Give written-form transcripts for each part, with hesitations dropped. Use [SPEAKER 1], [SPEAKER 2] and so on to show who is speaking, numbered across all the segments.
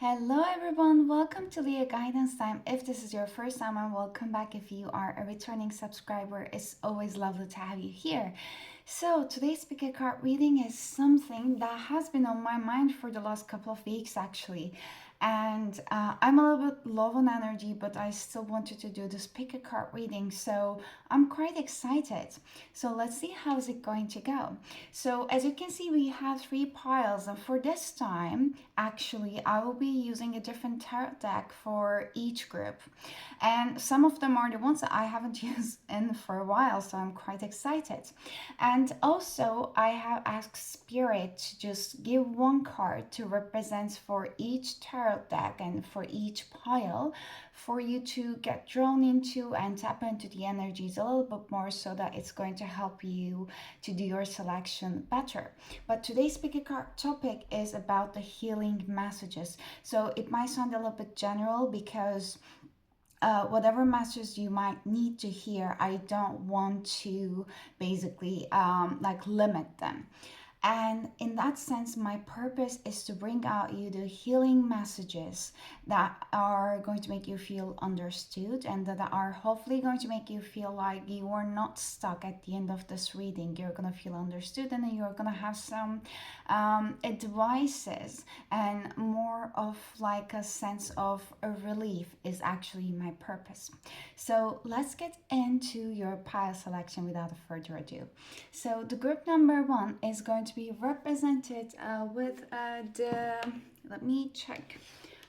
[SPEAKER 1] Hello everyone, welcome to Leoguidance time. If this is your first time, and welcome back if you are a returning subscriber. It's always lovely to have you here. So today's pick a card reading is something that has been on my mind for the last couple of weeks actually. And I'm a little bit low on energy, but I still wanted to do this pick a card reading, so I'm quite excited. So let's see how is it going to go. So as you can see, we have three piles, and for this time, actually, I will be using a different tarot deck for each group. And some of them are the ones that I haven't used in for a while, so I'm quite excited. And also, I have asked Spirit to just give one card to represent for each tarot deck and for each pile for you to get drawn into and tap into the energies a little bit more so that it's going to help you to do your selection better. But today's pick a card topic is about the healing messages. So it might sound a little bit general because whatever messages you might need to hear, I don't want to basically like limit them. And in that sense, my purpose is to bring out you the healing messages that are going to make you feel understood and that are hopefully going to make you feel like you are not stuck at the end of this reading. You're going to feel understood and then you're going to have some advices and more of like a sense of a relief is actually my purpose. So let's get into your pile selection without further ado. So the group number one is going to be represented with let me check.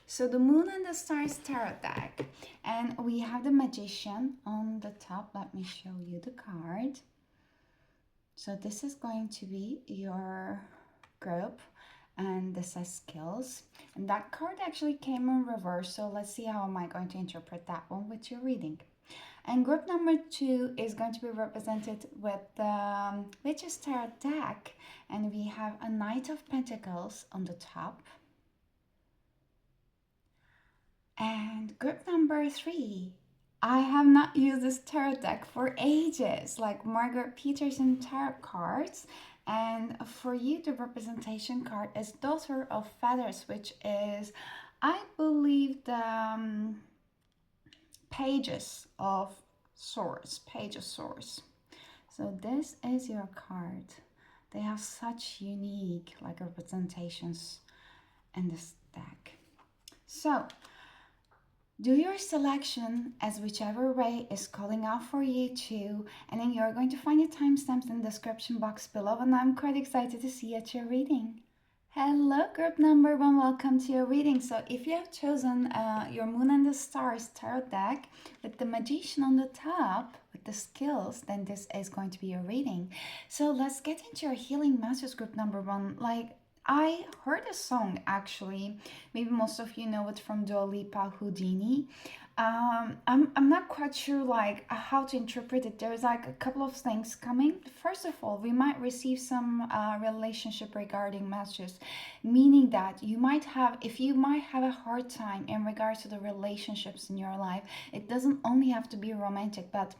[SPEAKER 1] So the Moon and the Stars tarot deck, and we have the Magician on the top. Let me show you the card. So this is going to be your group, and this says skills, and that card actually came in reverse, so let's see how am I going to interpret that one with your reading. And group number two is going to be represented with the Witch's Tarot deck, and we have a Knight of Pentacles on the top. And group number three, I have not used this tarot deck for ages, like Margaret Peterson tarot cards. And for you, the representation card is Daughter of Feathers, which is, I believe, the Pages of Swords, Page of Swords. So this is your card. They have such unique like representations in this deck. So do your selection as whichever way is calling out for you to, and then you're going to find the timestamps in the description box below, and I'm quite excited to see at your reading. Hello group number one, welcome to your reading. So if you have chosen your Moon and the Stars tarot deck with the Magician on the top with the skills, then this is going to be your reading. So let's get into your healing message, group number one. Like, I heard a song actually, maybe most of you know it from Dua Lipa, Houdini. I'm not quite sure like how to interpret it. There's like a couple of things coming. First of all, we might receive some relationship regarding messages, meaning that you might have, if you might have a hard time in regards to the relationships in your life, it doesn't only have to be romantic, but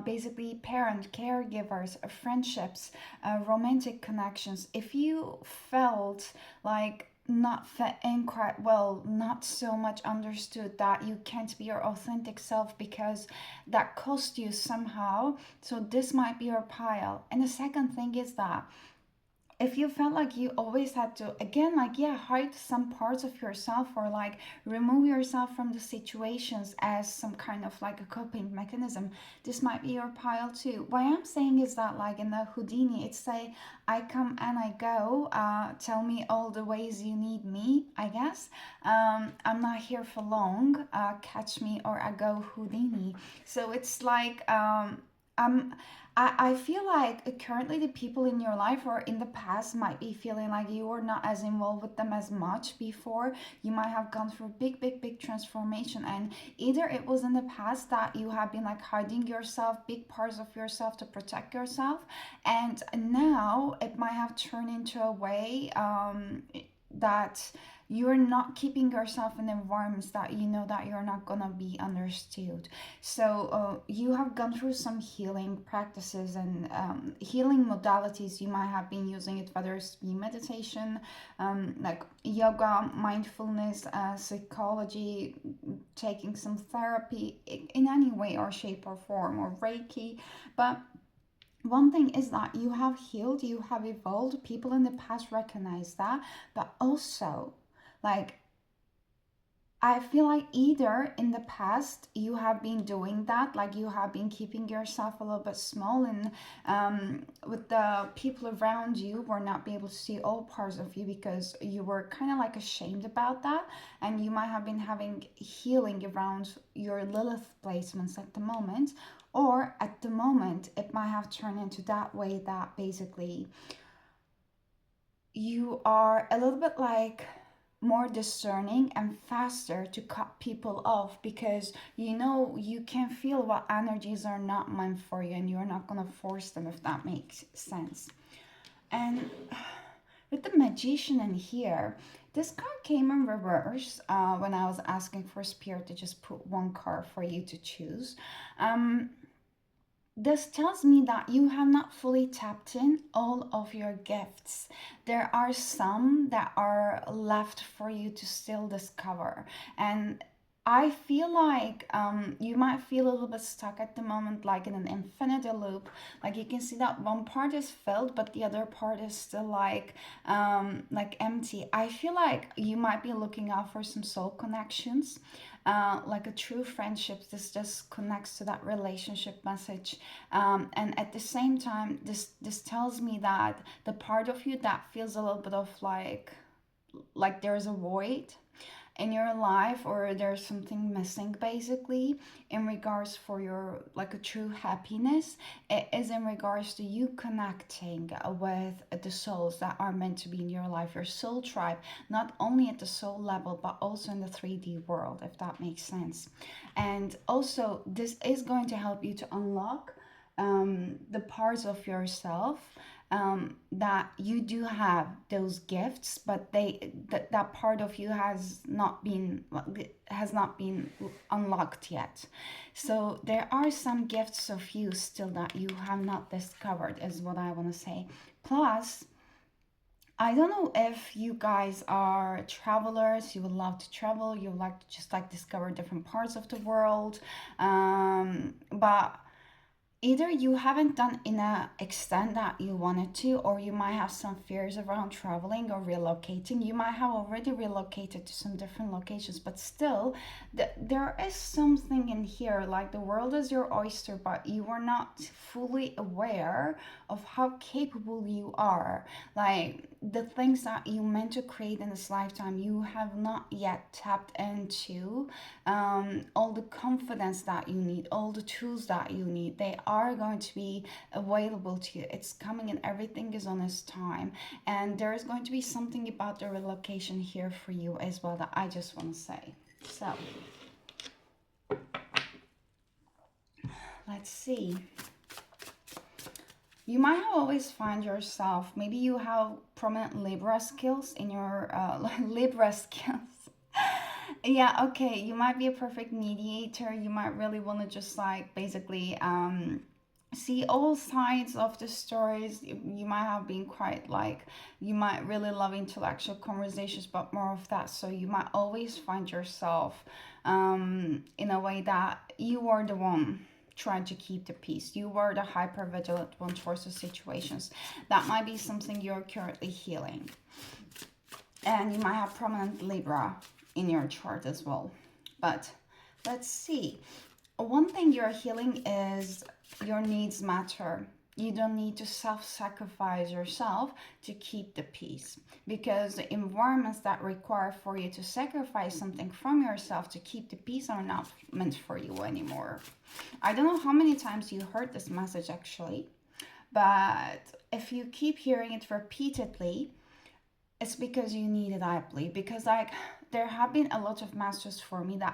[SPEAKER 1] basically parent, caregivers, friendships, romantic connections. If you felt like not fit in quite well, not so much understood, that you can't be your authentic self because that cost you somehow, so this might be your pile. And the second thing is that if you felt like you always had to, again, like, yeah, hide some parts of yourself or like remove yourself from the situations as some kind of like a coping mechanism, this might be your pile too. What I'm saying is that, like in the Houdini, it's say, I come and I go, tell me all the ways you need me, I guess. I'm not here for long, catch me or I go Houdini. So it's like, um, I feel like currently the people in your life or in the past might be feeling like you were not as involved with them as much before. You might have gone through big transformation, and either it was in the past that you have been like hiding yourself, big parts of yourself to protect yourself, and now it might have turned into a way that you're not keeping yourself in environments that you know that you're not gonna be understood. So you have gone through some healing practices and healing modalities. You might have been using it, whether it's be meditation, like yoga, mindfulness, psychology, taking some therapy in any way or shape or form, or Reiki. But one thing is that you have healed, you have evolved. People in the past recognize that, but also, like, I feel like either in the past you have been doing that, like you have been keeping yourself a little bit small, and with the people around you were not be able to see all parts of you because you were kind of like ashamed about that, and you might have been having healing around your Lilith placements at the moment, or at the moment it might have turned into that way that basically you are a little bit like more discerning and faster to cut people off because you know you can feel what energies are not meant for you and you're not going to force them, if that makes sense. And with the magician in here, this card came in reverse when I was asking for spirit to just put one card for you to choose. um this tells me that you have not fully tapped in all of your gifts. There are some that are left for you to still discover. And I feel like you might feel a little bit stuck at the moment, like in an infinity loop. Like you can see that one part is filled, but the other part is still like empty. I feel like you might be looking out for some soul connections, like a true friendship. This just connects to that relationship message, and at the same time, this tells me that the part of you that feels a little bit of like there's a void in your life, or there's something missing basically in regards for your like a true happiness, it is in regards to you connecting with the souls that are meant to be in your life, your soul tribe, not only at the soul level but also in the 3D world, if that makes sense. And also this is going to help you to unlock the parts of yourself that you do have those gifts, but that part of you has not been unlocked yet. So there are some gifts of you still that you have not discovered, is what I want to say. Plus, I don't know if you guys are travelers, you would love to travel, you would like to just like discover different parts of the world, but either you haven't done in a extent that you wanted to, or you might have some fears around traveling or relocating. You might have already relocated to some different locations, but still there is something in here, like the world is your oyster, but you are not fully aware of how capable you are. Like the things that you meant to create in this lifetime, you have not yet tapped into. All the confidence that you need, all the tools that you need, they are going to be available to you. It's coming, and everything is on its time. And there is going to be something about the relocation here for you as well that I just want to say. So let's see. You might have always find yourself, maybe you have prominent Libra skills in your Libra skills. Yeah, okay, you might be a perfect mediator. You might really want to just like basically see all sides of the stories. You might have been quite like, you might really love intellectual conversations, but more of that. So you might always find yourself in a way that you are the one trying to keep the peace. You were the hyper vigilant one towards the situations. That might be something you're currently healing. And you might have prominent Libra in your chart as well. But let's see. One thing you're healing is your needs matter. You don't need to self-sacrifice yourself to keep the peace, because the environments that require for you to sacrifice something from yourself to keep the peace are not meant for you anymore. I don't know how many times you heard this message actually, but if you keep hearing it repeatedly, it's because you need it, I believe. Because like there have been a lot of masters for me that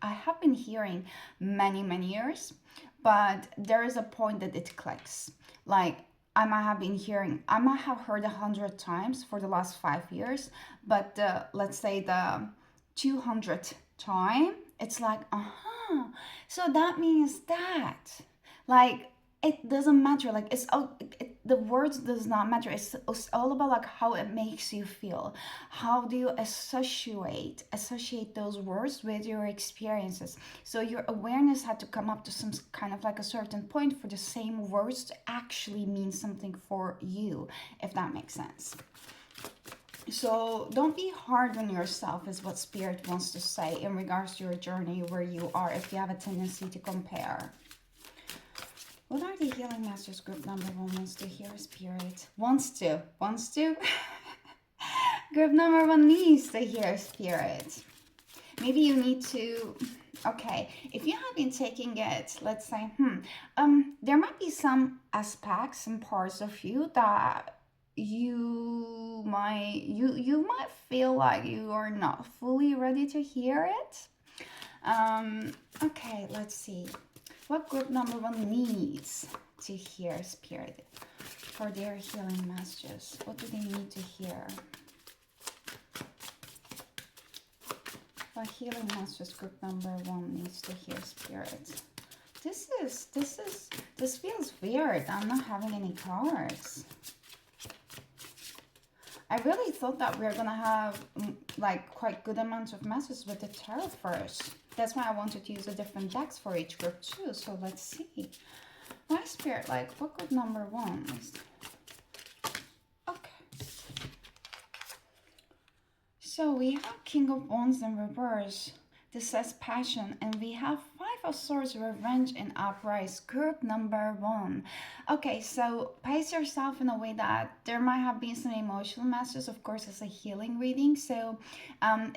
[SPEAKER 1] I have been hearing many years, but there is a point that it clicks. Like I might have been hearing, I might have heard 100 times for the last 5 years, but let's say the 200th time, it's like, uh-huh. So that means that, like, it doesn't matter. Like, it's all, the words does not matter. It's all about like how it makes you feel. How do you associate those words with your experiences? So your awareness had to come up to some kind of like a certain point for the same words to actually mean something for you, if that makes sense. So don't be hard on yourself, is what Spirit wants to say in regards to your journey, where you are, if you have a tendency to compare. What are the Healing Masters group number 1 wants to hear? Spirit wants to. Group number 1 needs to hear, Spirit. Maybe you need to, okay, if you have been taking it, let's say, there might be some aspects, some parts of you that you might feel like you are not fully ready to hear it. Okay, let's see. What group number 1 needs to hear, Spirit, for their healing messages? What do they need to hear? What healing messages group number 1 needs to hear, Spirit? This feels weird. I'm not having any cards. I really thought that we were gonna have like quite good amounts of messages with the tarot first. That's why I wanted to use the different decks for each group too. So let's see. My Spirit, like, what group number 1 is? Okay. So we have King of Wands in reverse. This says passion, and we have 5 of Swords, revenge in upright, group number 1. Okay, so pace yourself in a way that there might have been some emotional messages. Of course, it's a healing reading, so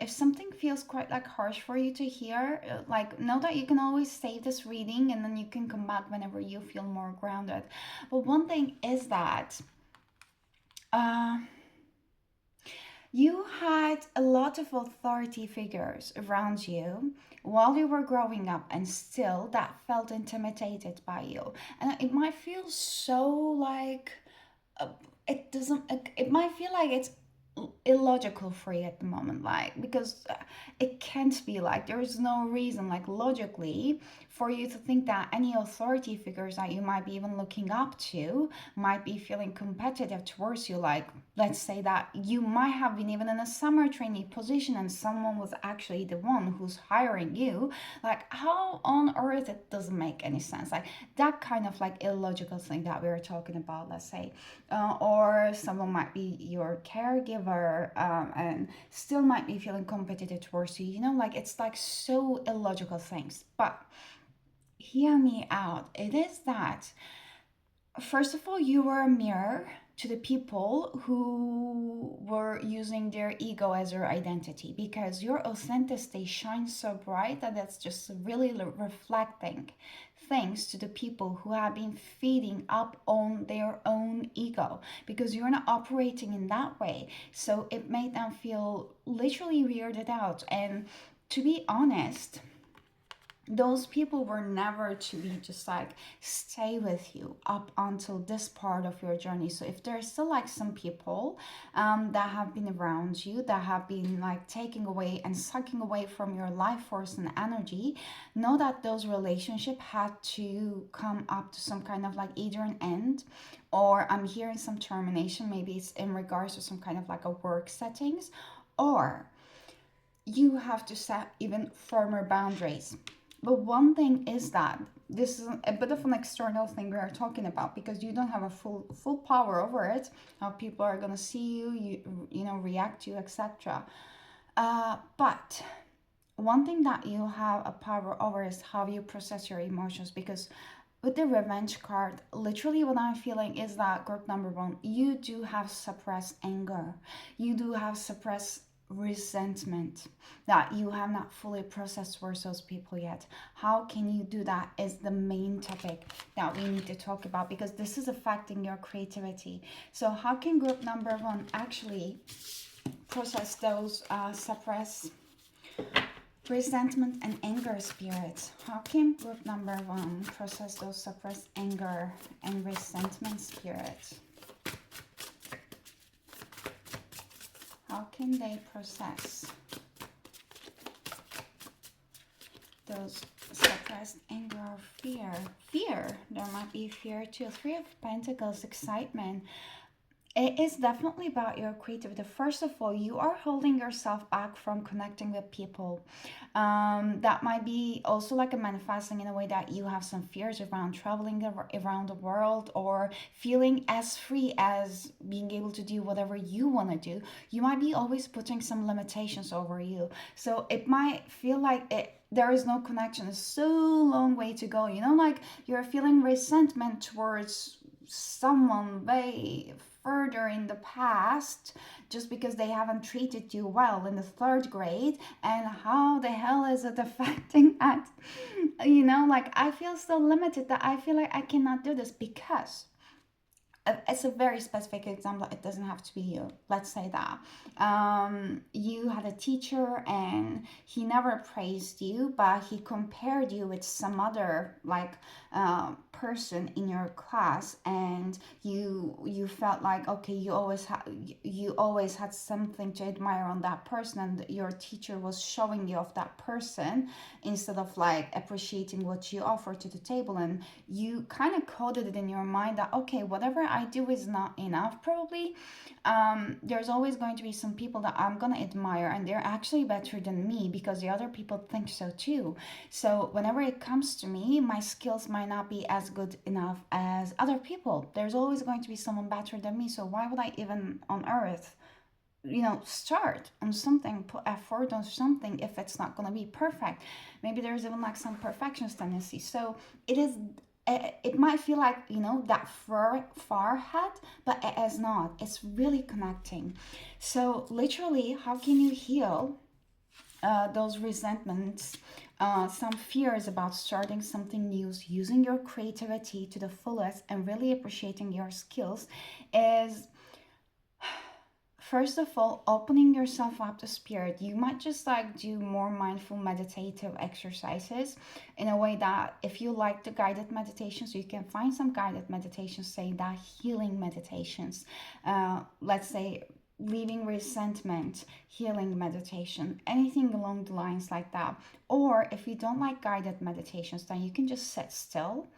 [SPEAKER 1] if something feels quite like harsh for you to hear, like, know that you can always save this reading and then you can come back whenever you feel more grounded. But one thing is that you had a lot of authority figures around you while you were growing up, and still that felt intimidated by you. And it might feel so like it doesn't, it might feel like it's illogical for you at the moment, like, because it can't be, like, there is no reason, like, logically for you to think that any authority figures that you might be even looking up to might be feeling competitive towards you. Like, let's say that you might have been even in a summer trainee position and someone was actually the one who's hiring you. Like, how on earth it doesn't make any sense? Like, that kind of like illogical thing that we were talking about, let's say. Or someone might be your caregiver and still might be feeling competitive towards you, you know, like, it's like so illogical things. But hear me out. It is that, first of all, you were a mirror to the people who were using their ego as their identity, because your authenticity shines so bright that it's just really reflecting things to the people who have been feeding up on their own ego, because you're not operating in that way. So it made them feel literally weirded out. And to be honest, those people were never to be just like stay with you up until this part of your journey. So if there's still like some people that have been around you, that have been like taking away and sucking away from your life force and energy, know that those relationships had to come up to some kind of like either an end, or I'm hearing some termination. Maybe it's in regards to some kind of like a work settings, or you have to set even firmer boundaries. But one thing is that this is a bit of an external thing we are talking about, because you don't have a full power over it, how people are going to see you know, react to you, etc. But one thing that you have a power over is how you process your emotions, because with the revenge card, literally what I'm feeling is that group number 1, you do have suppressed anger, you do have suppressed resentment that you have not fully processed towards those people yet. How can you do that is the main topic that we need to talk about, because this is affecting your creativity. So how can group number 1 actually process those suppressed Resentment and anger spirits. How can group number one process those suppressed anger and resentment spirits? How can they process those suppressed anger or fear? Fear. There might be fear too. Three of Pentacles, excitement. It is definitely about your creativity. First of all, you are holding yourself back from connecting with people. That might be also like a manifesting in a way that you have some fears around traveling around the world or feeling as free as being able to do whatever you want to do. You might be always putting some limitations over you. So it might feel like there is no connection. It's so long way to go. You know, like you're feeling resentment towards someone way further in the past just because they haven't treated you well in the third grade, and how the hell is it affecting that? You know, like I feel so limited that I feel like I cannot do this because it's a very specific example. It doesn't have to be you. Let's say that you had a teacher and he never praised you, but he compared you with some other like person in your class, and you felt like, okay, you always had something to admire on that person, and your teacher was showing you off that person instead of like appreciating what you offer to the table, and you kind of coded it in your mind that, okay, whatever I do is not enough probably. There's always going to be some people that I'm gonna admire and they're actually better than me because the other people think so too. So whenever it comes to me, my skills might not be as good enough as other people. There's always going to be someone better than me, so why would I even on earth, you know, start on something, put effort on something if it's not going to be perfect? Maybe there's even like some perfectionist tendency. So it is, it might feel like, you know, that far ahead, but it is not. It's really connecting. So literally, how can you heal those resentments, some fears about starting something new, using your creativity to the fullest and really appreciating your skills? Is first of all opening yourself up to spirit. You might just like do more mindful meditative exercises in a way that, if you like the guided meditations, you can find some guided meditations, say that healing meditations, let's say leaving resentment healing meditation, anything along the lines like that. Or if you don't like guided meditations, then you can just sit still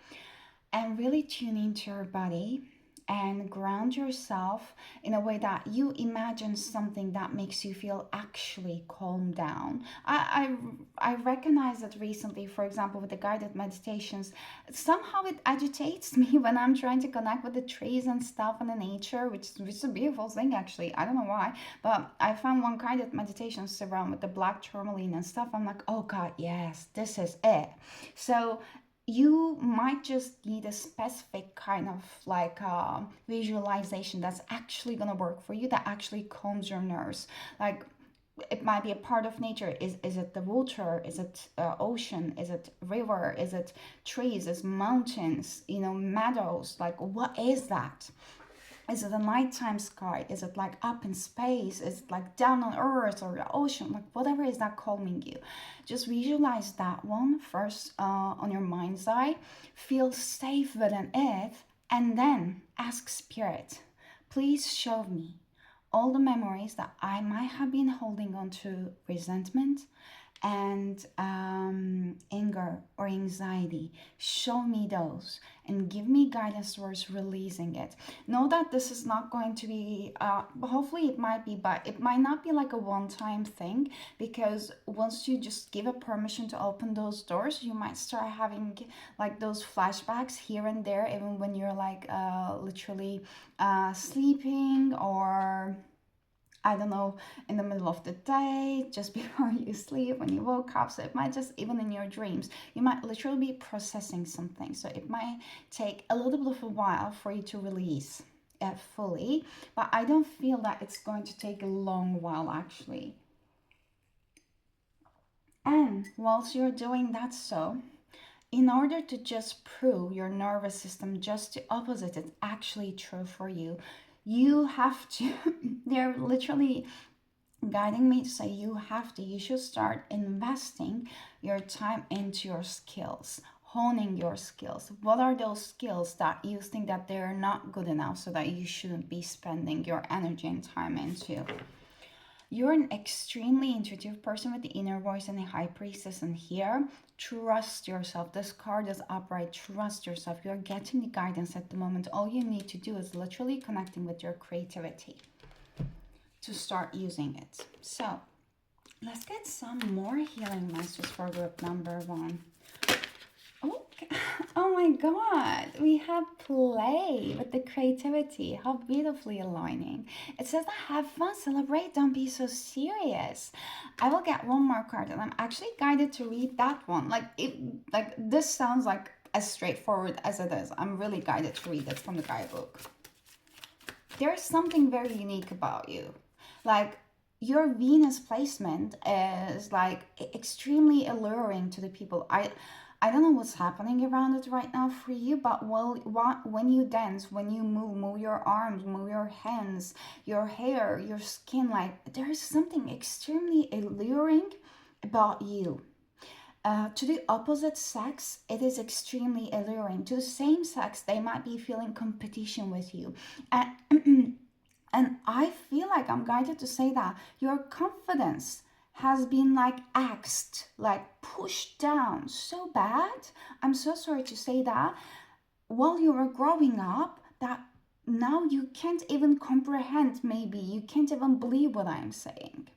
[SPEAKER 1] and really tune into your body and ground yourself in a way that you imagine something that makes you feel actually calm down. I recognize that recently, for example, with the guided meditations, somehow it agitates me when I'm trying to connect with the trees and stuff and the nature, which is a beautiful thing actually. I don't know why, but I found one guided meditations around with the black tourmaline and stuff. I'm like, oh God, yes, this is it. So you might just need a specific kind of like visualization that's actually gonna work for you, that actually calms your nerves. Like it might be a part of nature. Is it the water? Is it ocean? Is it river? Is it trees? Is mountains? You know, meadows? Like what is that? Is it a nighttime sky? Is it like up in space? Is it like down on earth or the ocean? Like whatever is that calming you. Just visualize that one first on your mind's eye. Feel safe within it. And then ask spirit, please show me all the memories that I might have been holding on to resentment and anger or anxiety. Show me those and give me guidance towards releasing it. Know that this is not going to be, hopefully it might be, but it might not be like a one-time thing, because once you just give a permission to open those doors, you might start having like those flashbacks here and there, even when you're like literally sleeping, or I don't know, in the middle of the day, just before you sleep, when you woke up. So it might just, even in your dreams, you might literally be processing something. So it might take a little bit of a while for you to release it fully. But I don't feel that it's going to take a long while actually. And whilst you're doing that, so in order to just prove your nervous system just the opposite is actually true for you, you have to, they're literally guiding me to say you should start investing your time into your skills, honing your skills. What are those skills that you think that they're not good enough, so that you shouldn't be spending your energy and time into? You're an extremely intuitive person with the inner voice and the high priestess in here. Trust yourself. This card is upright. Trust yourself. You're getting the guidance at the moment. All you need to do is literally connecting with your creativity to start using it. So let's get some more healing messages for group number 1. Oh, oh my god, we have play with the creativity. How beautifully aligning. It says that have fun, celebrate, don't be so serious. I will get one more card, and I'm actually guided to read that one. Like this sounds like as straightforward as it is. I'm really guided to read it from the guidebook. There's something very unique about you. Like, your Venus placement is like extremely alluring to the people. I don't know what's happening around it right now for you, but when you dance, when you move your arms, move your hands, your hair, your skin, like there is something extremely alluring about you. To the opposite sex, it is extremely alluring. To the same sex, they might be feeling competition with you. And and I feel like I'm guided to say that your confidence has been like axed, like pushed down so bad. I'm so sorry to say that. While you were growing up, that now you can't even comprehend, maybe you can't even believe what I'm saying.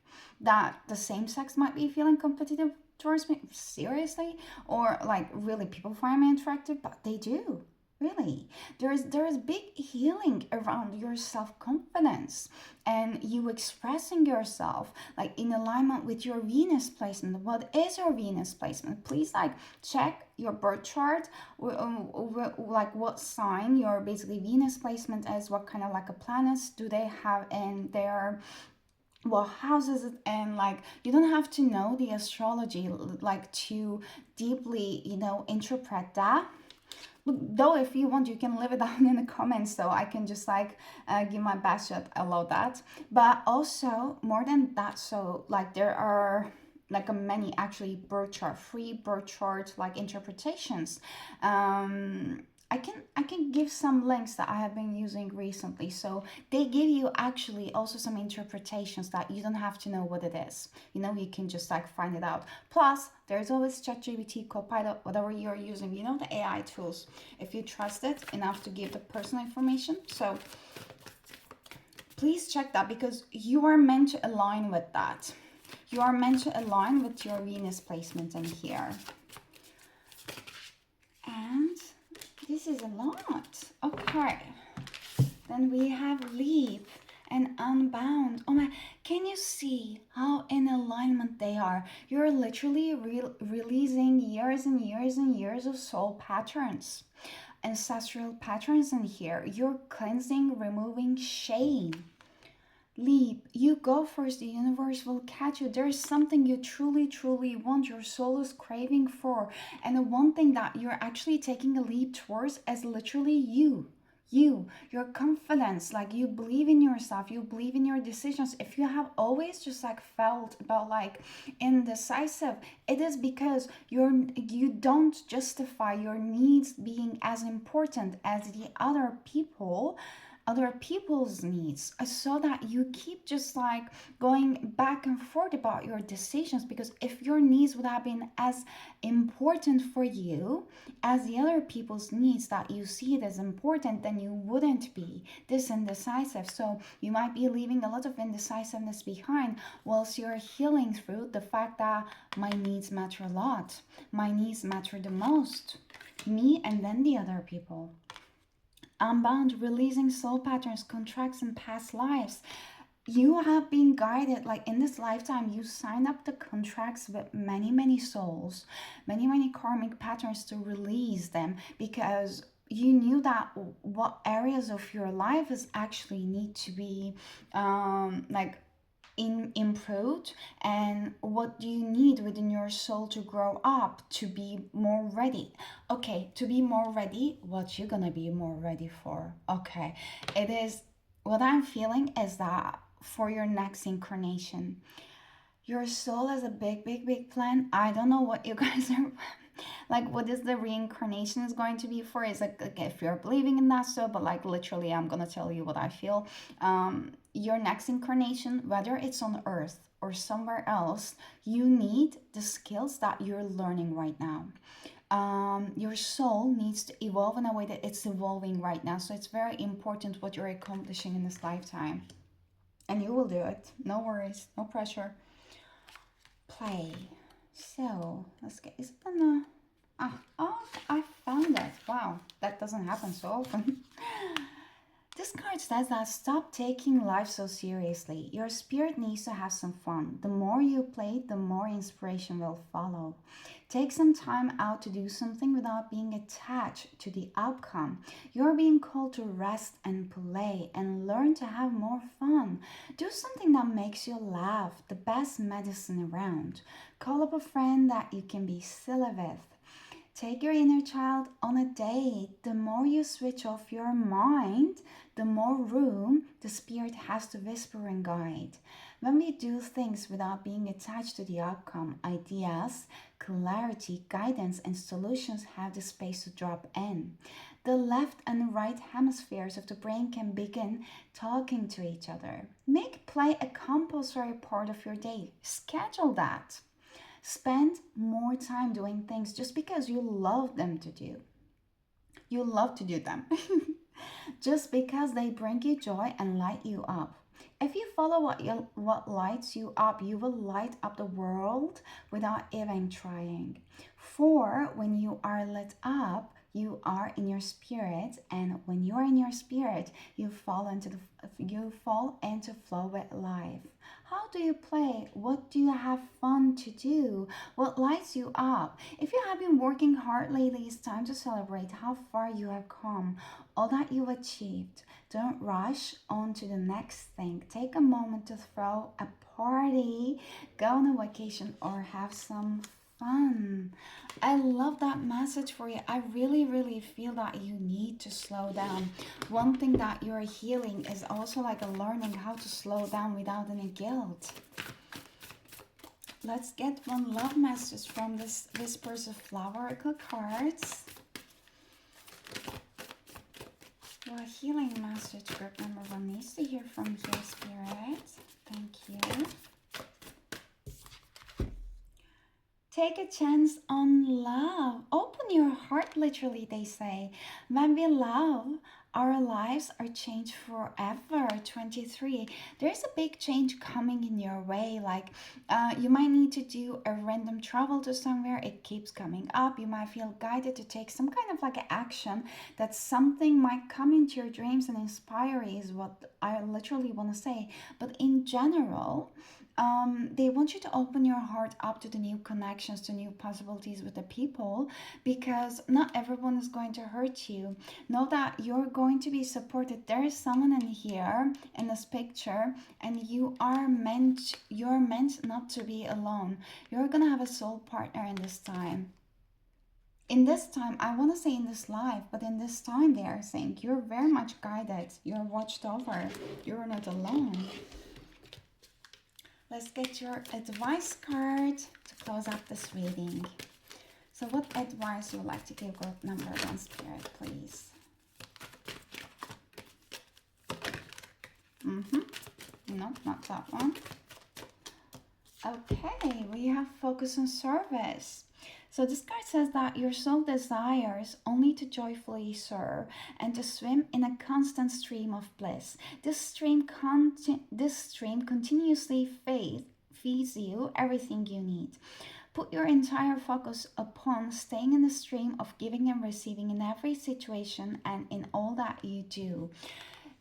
[SPEAKER 1] That the same sex might be feeling competitive towards me, seriously, or like really people find me attractive, but they do. Really, there is big healing around your self-confidence and you expressing yourself like in alignment with your Venus placement. What is your Venus placement? Please like check your birth chart, like what sign your basically Venus placement is, what kind of like a planets do they have in their what house is it, and like you don't have to know the astrology like to deeply interpret that. Though if you want, you can leave it down in the comments so I can just like give my best shot. I love that. But also more than that, so like there are like a many actually birth chart, free birth chart like interpretations. I can give some links that I have been using recently. So they give you actually also some interpretations that you don't have to know what it is. You can just like find it out. Plus, there's always ChatGPT, Copilot, whatever you're using. The AI tools. If you trust it enough to give the personal information. So please check that because you are meant to align with that. You are meant to align with your Venus placement in here. And this is a lot. Okay. Then we have Leap and Unbound. Oh my, can you see how in alignment they are? You're literally releasing years and years and years of soul patterns, ancestral patterns in here. You're cleansing, removing shame. Leap, you go first, the universe will catch you. There's something you truly, truly want, your soul is craving for. And the one thing that you're actually taking a leap towards is literally your confidence. Like you believe in yourself, you believe in your decisions. If you have always just like felt about like indecisive, it is because you don't justify your needs being as important as the other people's needs, so that you keep just like going back and forth about your decisions. Because if your needs would have been as important for you as the other people's needs that you see it as important, then you wouldn't be this indecisive. So you might be leaving a lot of indecisiveness behind whilst you're healing through the fact that my needs matter a lot, my needs matter the most, me and then the other people. Unbound, releasing soul patterns, contracts, and past lives. You have been guided, like in this lifetime, you signed up the contracts with many, many souls, many, many karmic patterns to release them because you knew that what areas of your life is actually need to be like improved, and what do you need within your soul to grow up to be more ready. Okay, to be more ready, what you're gonna be more ready for? Okay, it is what I'm feeling is that for your next incarnation. Your soul has a big, big, big plan. I don't know what you guys are like. What is the reincarnation is going to be for? Is like if you're believing in that, so, but like literally, I'm gonna tell you what I feel. Your next incarnation, whether it's on Earth or somewhere else, you need the skills that you're learning right now. Your soul needs to evolve in a way that it's evolving right now. So it's very important what you're accomplishing in this lifetime. And you will do it. No worries, no pressure. Play. So let's get. Is it gonna? Ah, oh, I found it. Wow, that doesn't happen so often. This card says that stop taking life so seriously. Your spirit needs to have some fun. The more you play, the more inspiration will follow. Take some time out to do something without being attached to the outcome. You're being called to rest and play and learn to have more fun. Do something that makes you laugh, the best medicine around. Call up a friend that you can be silly with. Take your inner child on a date. The more you switch off your mind, the more room the spirit has to whisper and guide. When we do things without being attached to the outcome, ideas, clarity, guidance, and solutions have the space to drop in. The left and right hemispheres of the brain can begin talking to each other. Make play a compulsory part of your day. Schedule that. Spend more time doing things just because you love them to do. You love to do them. Just because they bring you joy and light you up. If you follow what lights you up, you will light up the world without even trying. For when you are lit up, you are in your spirit, and when you are in your spirit, you fall into flow with life. How do you play? What do you have fun to do? What lights you up? If you have been working hard lately, it's time to celebrate how far you have come, all that you've achieved. Don't rush on to the next thing. Take a moment to throw a party, go on a vacation, or have some fun. I love that message for you. I really, really feel that you need to slow down. One thing that you're healing is also like a learning how to slow down without any guilt. Let's get one love message from this Whispers of Flower Oracle cards. Your healing message group number 1 needs to hear from your spirit. Thank you. Take a chance on love. Open your heart, literally, they say. When we love, our lives are changed forever. 23. There's a big change coming in your way. Like you might need to do a random travel to somewhere. It keeps coming up. You might feel guided to take some kind of like action. That something might come into your dreams and inspire you is what I literally want to say. But in general, they want you to open your heart up to the new connections, to new possibilities with the people, because not everyone is going to hurt you. Know that you're going to be supported. There is someone in here in this picture, and you're meant not to be alone. You're gonna have a soul partner in this time. In this time, I want to say in this life, but in this time, they are saying you're very much guided, you're watched over, you're not alone. Let's get your advice card to close up this reading. So what advice would you like to give group number 1 spirit, please? No, not that one. Okay, we have focus on service. So this card says that your soul desires only to joyfully serve and to swim in a constant stream of bliss. This stream continuously feeds you everything you need. Put your entire focus upon staying in the stream of giving and receiving in every situation and in all that you do.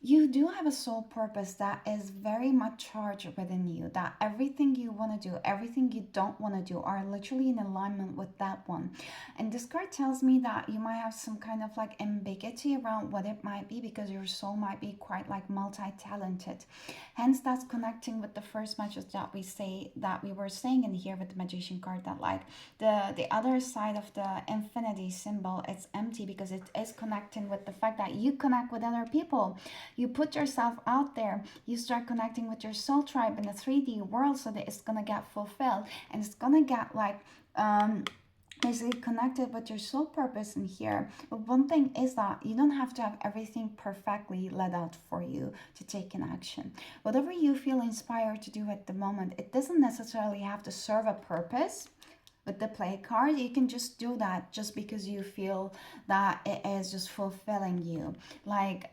[SPEAKER 1] You do have a soul purpose that is very much charged within you, that everything you want to do, everything you don't want to do are literally in alignment with that one. And this card tells me that you might have some kind of like ambiguity around what it might be, because your soul might be quite like multi-talented. Hence that's connecting with the first message that we were saying in here with the Magician card, that like the other side of the infinity symbol, it's empty, because it is connecting with the fact that you connect with other people. You put yourself out there, you start connecting with your soul tribe in the 3D world, so that it's gonna get fulfilled, and it's gonna get like basically connected with your soul purpose in here. But one thing is that you don't have to have everything perfectly laid out for you to take an action. Whatever you feel inspired to do at the moment, it doesn't necessarily have to serve a purpose. With the play card, you can just do that just because you feel that it is just fulfilling you. Like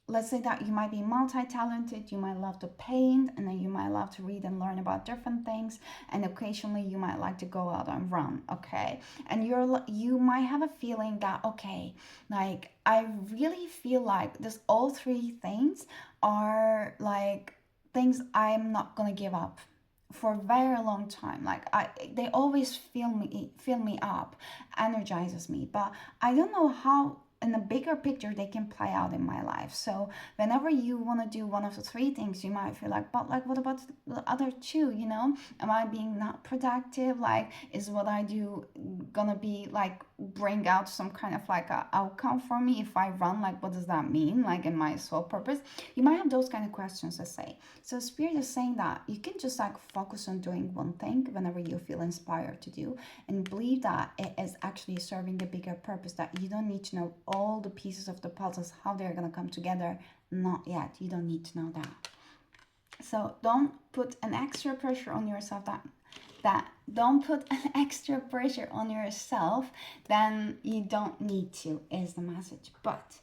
[SPEAKER 1] let's say that you might be multi-talented, you might love to paint, and then you might love to read and learn about different things, and occasionally you might like to go out and run, okay? And you might have a feeling that, okay, like I really feel like this, all three things are like things I'm not gonna give up for a very long time. Like they always fill me up, energizes me, but I don't know how in a bigger picture they can play out in my life. So whenever you want to do one of the three things, you might feel like, but like what about the other two, you know? Am I being not productive? Like, is what I do gonna be like bring out some kind of like a outcome for me if I run? Like, what does that mean, like in my soul purpose? You might have those kind of questions to say. So Spirit is saying that you can just like focus on doing one thing whenever you feel inspired to do, and believe that it is actually serving a bigger purpose, that you don't need to know all the pieces of the puzzles, how they're going to come together. Not yet. You don't need to know that. So don't put an extra pressure on yourself, that don't put an extra pressure on yourself than you don't need to, is the message. But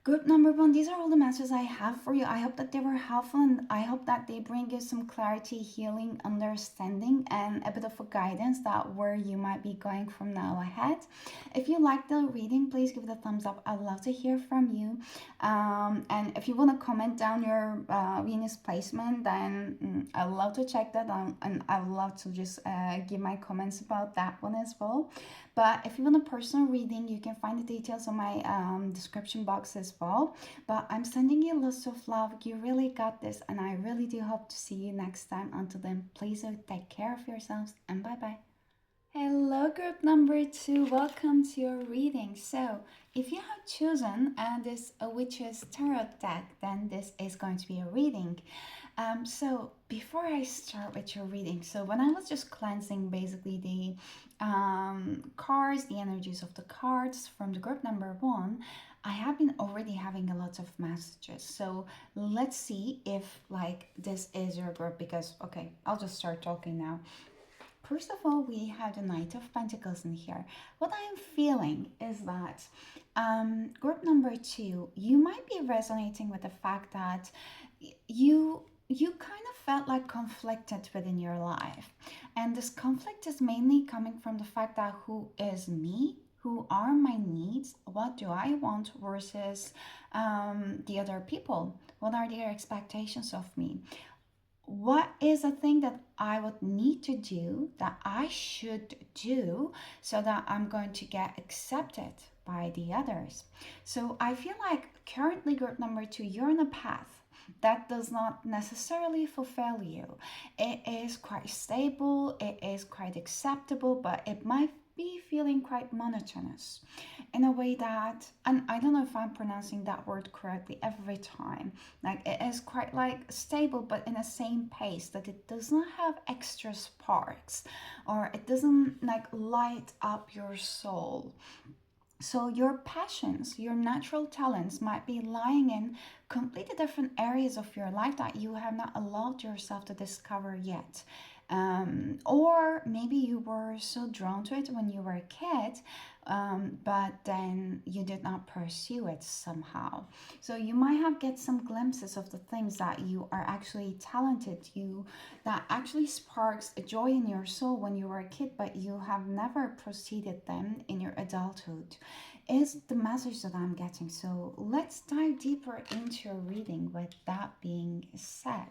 [SPEAKER 1] group number one, these are all the messages I have for you. I hope that they were helpful, and I hope that they bring you some clarity, healing, understanding, and a bit of a guidance that where you might be going from now ahead. If you like the reading, please give it a thumbs up. I'd love to hear from you. And if you want to comment down your Venus placement, then I'd love to check that out, and I would love to just give my comments about that one as well. But if you want a personal reading, you can find the details on my description box as well. But I'm sending you lots of love. You really got this, and I really do hope to see you next time. Until then, please take care of yourselves, and bye-bye. Hello, group number two. Welcome to your reading. So, if you have chosen this Witch's Tarot deck, then this is going to be a reading. So before I start with your reading, so when I was just cleansing basically the cards, the energies of the cards from the group number one, I have been already having a lot of messages. So let's see if like this is your group, because okay, I'll just start talking now. First of all, we have the Knight of Pentacles in here. What I am feeling is that group number two, you might be resonating with the fact that you kind of felt like conflicted within your life. And this conflict is mainly coming from the fact that who is me? Who are my needs? What do I want versus the other people? What are their expectations of me? What is a thing that I would need to do, that I should do, so that I'm going to get accepted by the others? So I feel like currently, group number two, you're on a path that does not necessarily fulfill you. It is quite stable, it is quite acceptable, but it might be feeling quite monotonous in a way that, and I don't know if I'm pronouncing that word correctly every time, like it is quite like stable but in the same pace, that it does not have extra sparks, or it doesn't like light up your soul. So your passions, your natural talents might be lying in completely different areas of your life that you have not allowed yourself to discover yet. Or maybe you were so drawn to it when you were a kid, but then you did not pursue it somehow. So you might have get some glimpses of the things that you are actually talented, you that actually sparks a joy in your soul when you were a kid, but you have never proceeded them in your adulthood, is the message that I'm getting. So let's dive deeper into your reading with that being said.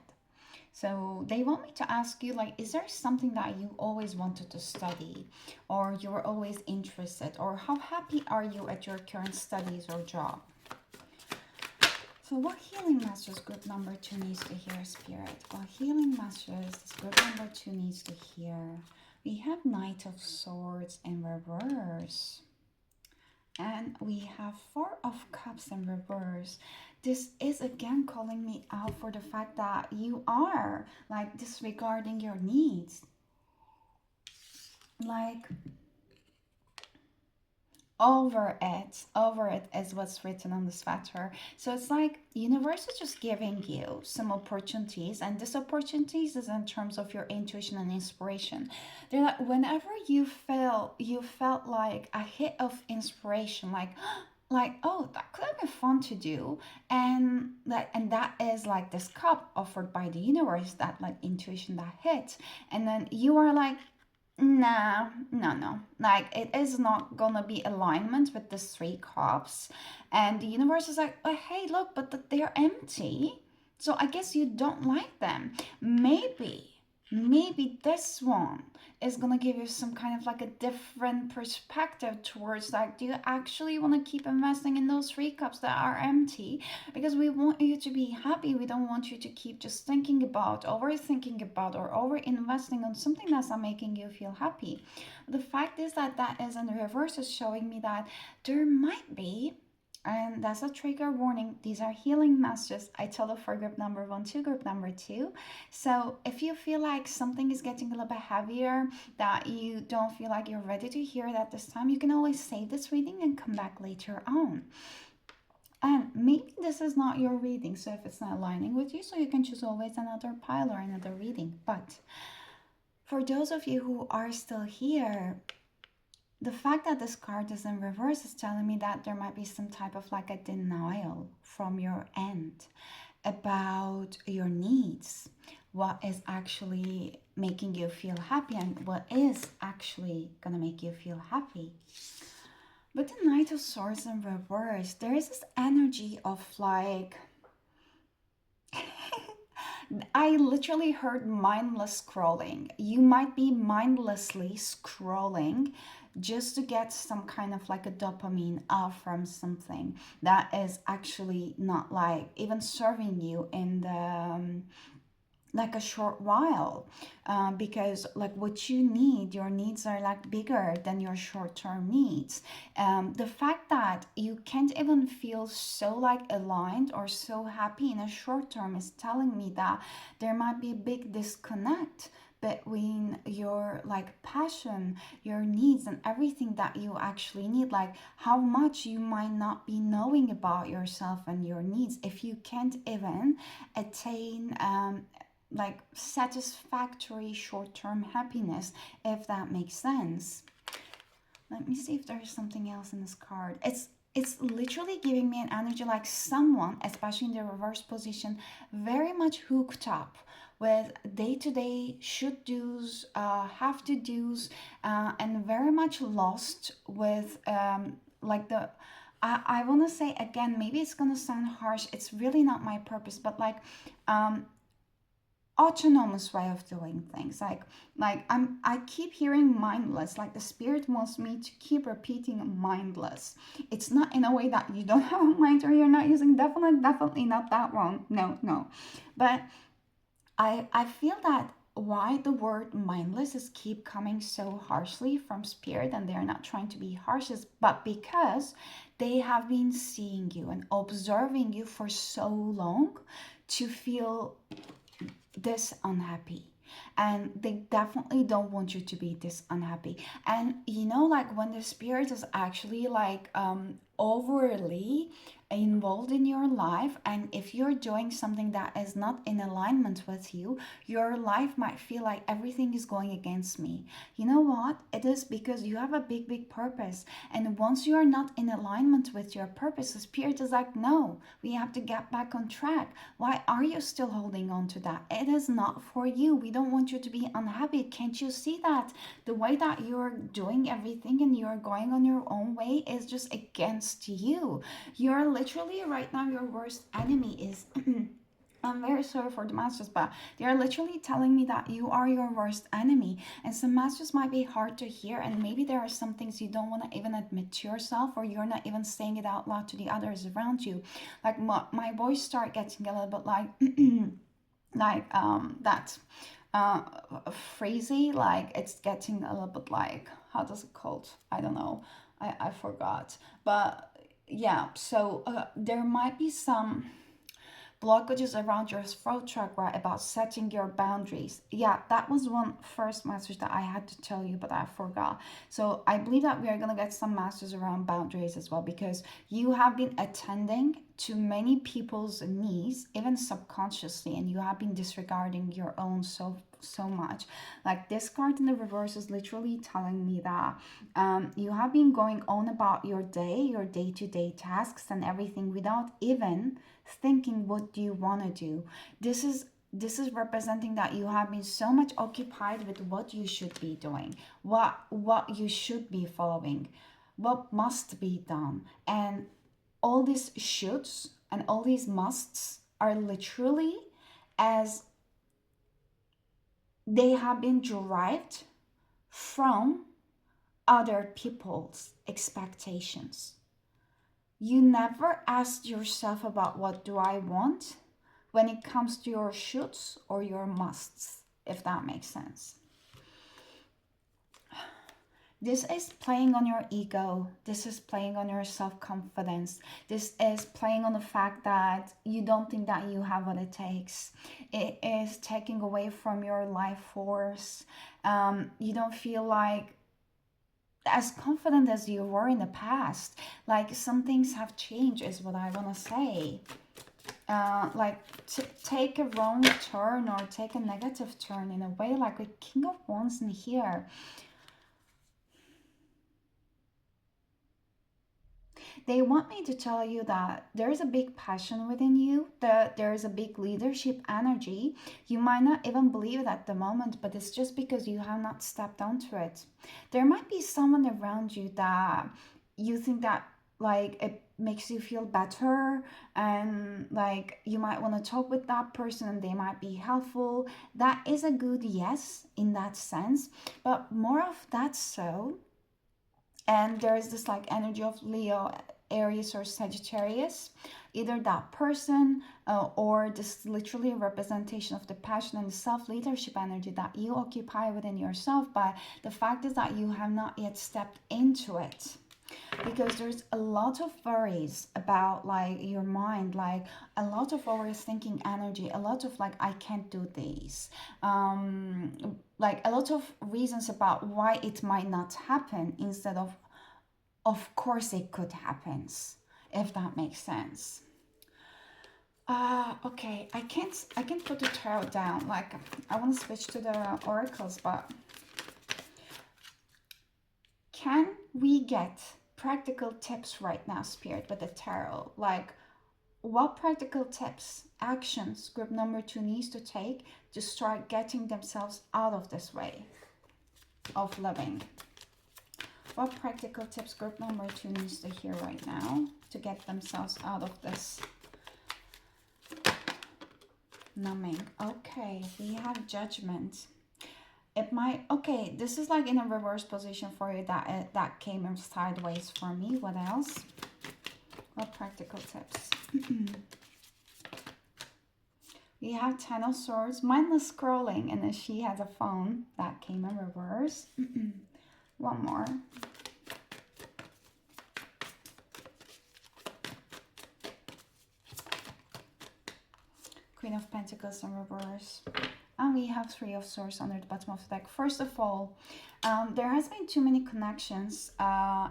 [SPEAKER 1] So they want me to ask you, like, is there something that you always wanted to study, or you were always interested, or how happy are you at your current studies or job? So what healing messages group number two needs to hear, Spirit? What healing messages this group number two needs to hear? We have Knight of Swords in reverse. And we have Four of Cups in reverse. this is again calling me out for the fact that you are like disregarding your needs. Like, over it is what's written on the sweater. So it's like universe is just giving you some opportunities, and this opportunities is in terms of your intuition and inspiration. They're like whenever you felt like a hit of inspiration, like, oh, that could have been fun to do, and that is like this cup offered by the universe, that like intuition that hit, and then you are like, nah, no, no. Like, it is not gonna be alignment with the three cups. And the universe is like, oh, hey, look, but they're empty. So I guess you don't like them. Maybe this one is gonna give you some kind of like a different perspective towards like, do you actually want to keep investing in those three cups that are empty? Because we want you to be happy. We don't want you to keep just thinking about, overthinking about, or over investing on something that's not making you feel happy. The fact is that that is in the reverse is showing me that there might be, and that's a trigger warning. These are healing messages. I tell it for group number one to group number two. So if you feel like something is getting a little bit heavier, that you don't feel like you're ready to hear it at this time, you can always save this reading and come back later on. And maybe this is not your reading, so if it's not aligning with you, so you can choose always another pile or another reading. But for those of you who are still here, the fact that this card is in reverse is telling me that there might be some type of like a denial from your end about your needs, what is actually making you feel happy, and what is actually gonna make you feel happy. But the Knight of Swords in reverse, there is this energy of like, I literally heard mindless scrolling. You might be mindlessly scrolling just to get some kind of like a dopamine off from something that is actually not like even serving you in the like a short while, because like what you need, your needs are like bigger than your short-term needs. The fact that you can't even feel so like aligned or so happy in a short term is telling me that there might be a big disconnect between your like passion, your needs, and everything that you actually need. Like how much you might not be knowing about yourself and your needs if you can't even attain like satisfactory short-term happiness, if that makes sense. Let me see if there's something else in this card. It's literally giving me an energy like someone, especially in the reverse position, very much hooked up with day-to-day should do's, have to do's, and very much lost with like the I want to say again, maybe it's gonna sound harsh, it's really not my purpose, but like autonomous way of doing things, like I keep hearing mindless, like the spirit wants me to keep repeating mindless. It's not in a way that you don't have a mind or you're not using, definitely not that one, no, no. But I feel that why the word mindless is keep coming so harshly from spirit, and they're not trying to be harsh, is but because they have been seeing you and observing you for so long to feel this unhappy, and they definitely don't want you to be this unhappy. And you know, like when the spirit is actually like overly involved in your life, and if you're doing something that is not in alignment with you, your life might feel like everything is going against me. You know what, it is because you have a big purpose, and once you are not in alignment with your purpose, the spirit is like, no, we have to get back on track. Why are you still holding on to that? It is not for you. We don't want you to be unhappy. Can't you see that the way that you're doing everything and you're going on your own way is just against you? You're literally right now, your worst enemy is I'm very sorry for the masters, but they are literally telling me that you are your worst enemy. And some masters might be hard to hear, and maybe there are some things you don't want to even admit to yourself, or you're not even saying it out loud to the others around you. Like my voice start getting a little bit like like that uh phrasy, like it's getting a little bit like, how does it called, I don't know, I forgot. But yeah, so there might be some blockages around your throat chakra about setting your boundaries. Yeah, that was one first message that I had to tell you, but I forgot. So I believe that we are going to get some messages around boundaries as well, because you have been attending to many people's needs, even subconsciously, and you have been disregarding your own so much. Like this card in the reverse is literally telling me that you have been going on about your day, your day-to-day tasks and everything without even thinking what do you want to do. This is representing that you have been so much occupied with what you should be doing, what you should be following, what must be done. And all these shoulds and all these musts are literally as they have been derived from other people's expectations. You never asked yourself about what do I want when it comes to your shoulds or your musts, if that makes sense. This is playing on your ego. This is playing on your self-confidence. This is playing on the fact that you don't think that you have what it takes. It is taking away from your life force. You don't feel like as confident as you were in the past. Like some things have changed is what I want to say. Like take a wrong turn or take a negative turn in a way, like with King of Wands in here. They want me to tell you that there's a big passion within you, that there's a big leadership energy. You might not even believe it at the moment, but it's just because you have not stepped onto it. There might be someone around you that you think that like it makes you feel better, and like you might want to talk with that person and they might be helpful. That is a good yes in that sense, but more of that so. And there's this like energy of Leo, Aries, or Sagittarius. Either that person or this literally a representation of the passion and the self-leadership energy that you occupy within yourself. But the fact is that you have not yet stepped into it, because there's a lot of worries about like your mind, like a lot of overthinking energy, a lot of like I can't do this, like a lot of reasons about why it might not happen, instead of course it could happen, if that makes sense. Okay, I can't put the tarot down. Like I want to switch to the oracles, but can we get practical tips right now, Spirit, with the tarot? Like, what practical tips, actions group number 2 needs to take to start getting themselves out of this way of living? What practical tips group number 2 needs to hear right now to get themselves out of this numbing? Okay, we have judgment. It might, okay, this is like in a reverse position for you, that came in sideways for me. What else? What practical tips? We have 10 of Swords, mindless scrolling, and then she has a phone that came in reverse. One more. Queen of Pentacles in reverse. And we have 3 of Swords under the bottom of the deck. First of all, there has been too many connections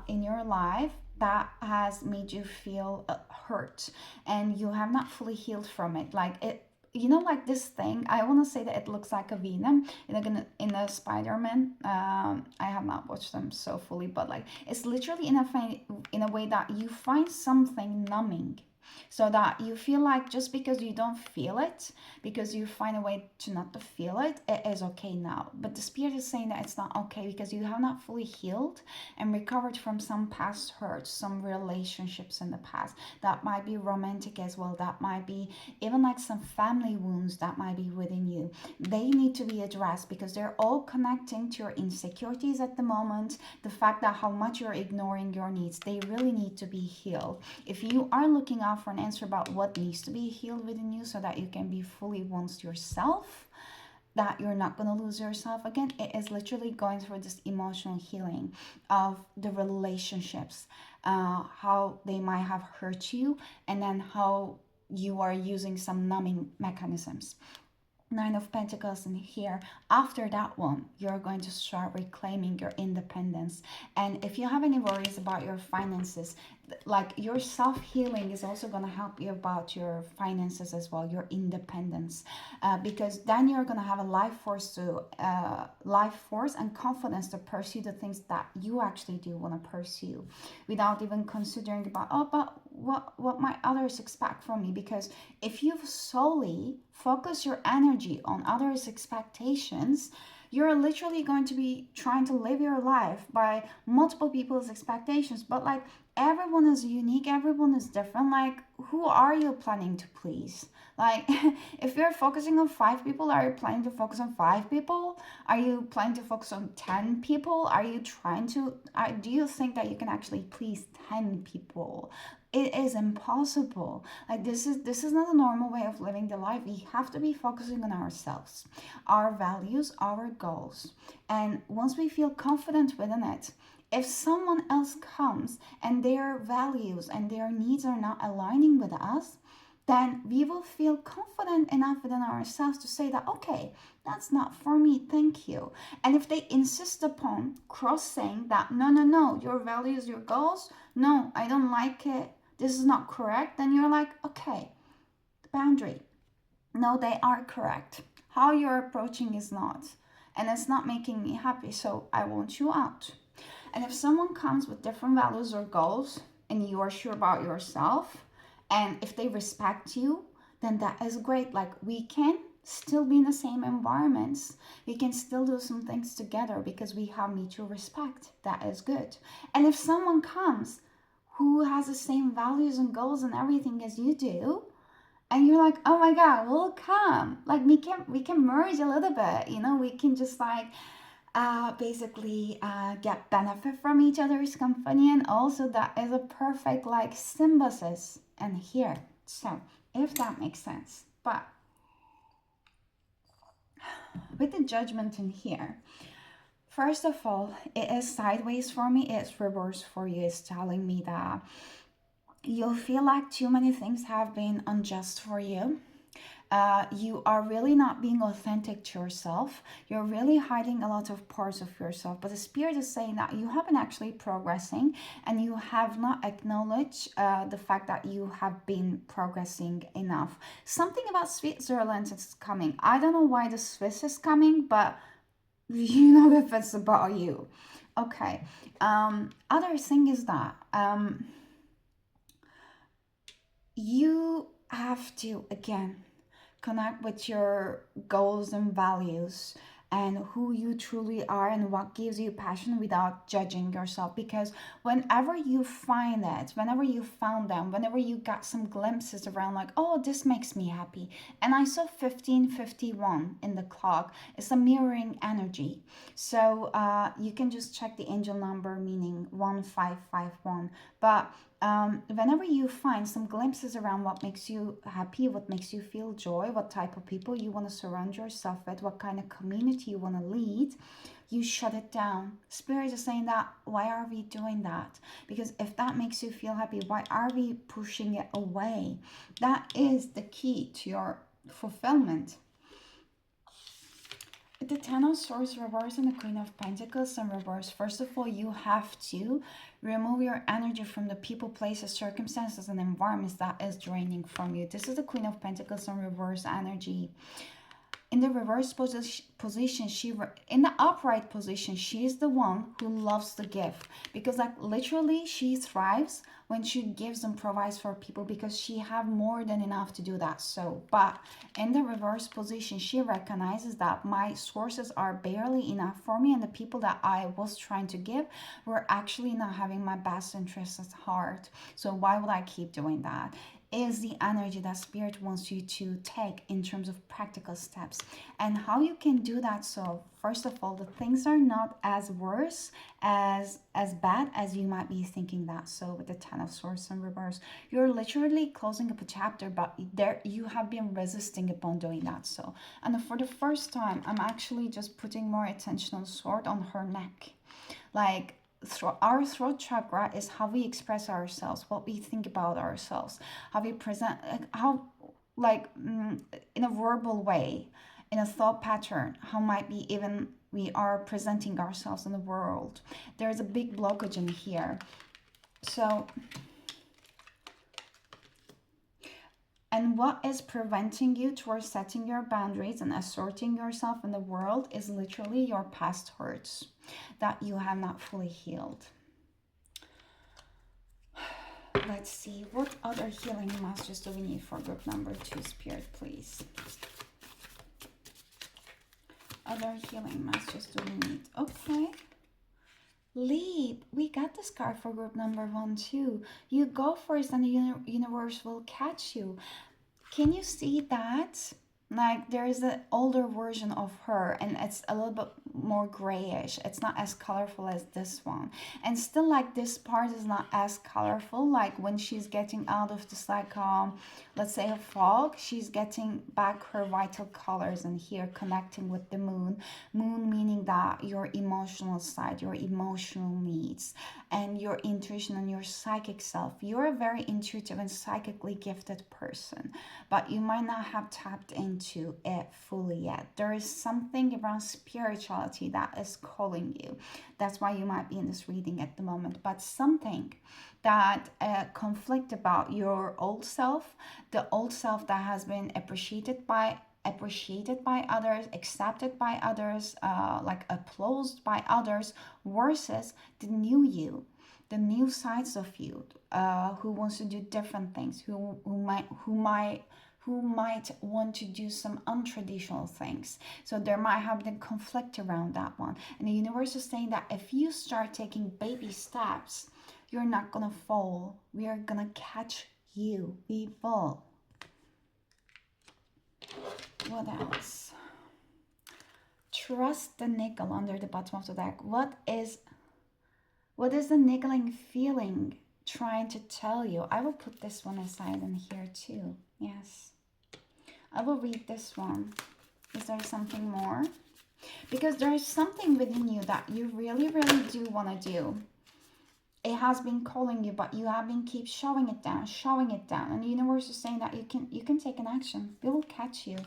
[SPEAKER 1] in your life that has made you feel hurt, and you have not fully healed from it. Like it, you know, like this thing, I want to say that it looks like a venom in a Spider-Man. I have not watched them so fully, but like it's literally in a way that you find something numbing, so that you feel like just because you don't feel it, because you find a way to not to feel it, it is okay now. But the Spirit is saying that it's not okay because you have not fully healed and recovered from some past hurts, some relationships in the past. That might be romantic as well. That might be even like some family wounds that might be within you. They need to be addressed because they're all connecting to your insecurities at the moment. The fact that how much you're ignoring your needs, they really need to be healed. If you are looking out for an answer about what needs to be healed within you so that you can be fully once yourself, that you're not going to lose yourself again. It is literally going through this emotional healing of the relationships, how they might have hurt you, and then how you are using some numbing mechanisms. Nine of Pentacles in here. After that one, you're going to start reclaiming your independence. And if you have any worries about your finances, like your self-healing is also going to help you about your finances as well, your independence, because then you're going to have a life force and confidence to pursue the things that you actually do want to pursue, without even considering about, oh, but what might others expect from me. Because if you solely focus your energy on others' expectations, you're literally going to be trying to live your life by multiple people's expectations. But like, everyone is unique, everyone is different. Like, who are you planning to please? Like, if you're focusing on 5 people, are you planning to focus on 5 people? Are you planning to focus on 10 people? Are you trying to, do you think that you can actually please 10 people? It is impossible. Like, this is not a normal way of living the life. We have to be focusing on ourselves, our values, our goals. And once we feel confident within it, if someone else comes and their values and their needs are not aligning with us, then we will feel confident enough within ourselves to say that, okay, that's not for me, thank you. And if they insist upon crossing that, no, no, no, your values, your goals, no, I don't like it, this is not correct, then you're like, okay, the boundary. No, they are correct. How you're approaching is not. And it's not making me happy, so I want you out. And if someone comes with different values or goals and you are sure about yourself, and if they respect you, then that is great. Like, we can still be in the same environments. We can still do some things together because we have mutual respect. That is good. And if someone comes who has the same values and goals and everything as you do, and you're like, oh my god, we'll come, like, we can merge a little bit, we can just like basically get benefit from each other's company. And also that is a perfect like symbiosis in here, so if that makes sense. But with the Judgment in here, first of all, it is sideways for me, it's reverse for you. It's telling me that you'll feel like too many things have been unjust for you. You are really not being authentic to yourself. You're really hiding a lot of parts of yourself. But the Spirit is saying that you haven't actually progressing, and you have not acknowledged the fact that you have been progressing enough. Something about Switzerland is coming. I don't know why the Swiss is coming, but you know if it's about you. Okay. Other thing is that you have to, again, connect with your goals and values and who you truly are and what gives you passion without judging yourself. Because whenever you find it, whenever you found them, whenever you got some glimpses around like, oh, this makes me happy, and I saw 1551 in the clock, it's a mirroring energy. So you can just check the angel number, meaning 1551. But whenever you find some glimpses around what makes you happy, what makes you feel joy, what type of people you want to surround yourself with, what kind of community you want to lead, you shut it down. Spirit is saying that, why are we doing that? Because if that makes you feel happy, why are we pushing it away? That is the key to your fulfillment. With the Ten of Swords reverse and the Queen of Pentacles in reverse, first of all, you have to remove your energy from the people, places, circumstances, and environments that is draining from you. This is the Queen of Pentacles in reverse energy. In the reverse position, in the upright position, she is the one who loves to give, because like literally she thrives when she gives and provides for people, because she have more than enough to do that. So, but in the reverse position, she recognizes that my sources are barely enough for me, and the people that I was trying to give were actually not having my best interests at heart. So why would I keep doing that? is the energy that spirit wants you to take in terms of practical steps. And how you can do that. So first of all, the things are not as worse as bad as you might be thinking that. So with the 10 of swords in reverse, you're literally closing up a chapter, but there you have been resisting upon doing that. So, and for the first time, I'm actually just putting more attention on sword on her neck. Like, our throat chakra is how we express ourselves, what we think about ourselves, how we present, how, like, in a verbal way, in a thought pattern, how might be even we are presenting ourselves in the world. There's a big blockage in here. So, and what is preventing you towards setting your boundaries and asserting yourself in the world is literally your past hurts that you have not fully healed. Let's see, what other healing messages do we need for group number 2, Spirit, please? Other healing messages do we need? Okay. Leap, we got this card for group number 1 too. You go first and the universe will catch you. Can you see that? Like, there is an older version of her and it's a little bit more grayish. It's not as colorful as this one. And still, like, this part is not as colorful. Like when she's getting out of this, like, let's say a fog, she's getting back her vital colors, and here connecting with the moon. Moon meaning that your emotional side, your emotional needs, and your intuition and your psychic self. You're a very intuitive and psychically gifted person, but you might not have tapped into it fully yet. There is something around spirituality that is calling you. That's why you might be in this reading at the moment. But something that conflict about your old self, the old self that has been appreciated by others, accepted by others, like applauded by others, versus the new you, the new sides of you, who wants to do different things, who might want to do some untraditional things. So there might have been conflict around that one. And the universe is saying that if you start taking baby steps, you're not gonna fall. We are gonna catch you. We fall. What else? Trust the nickel under the bottom of the deck. What is the niggling feeling trying to tell you? I will put this one aside in here too. Yes. I will read this one. Is there something more? Because there is something within you that you really, really do want to do. It has been calling you, but you have been keep showing it down. And the universe is saying that you can take an action. We will catch you.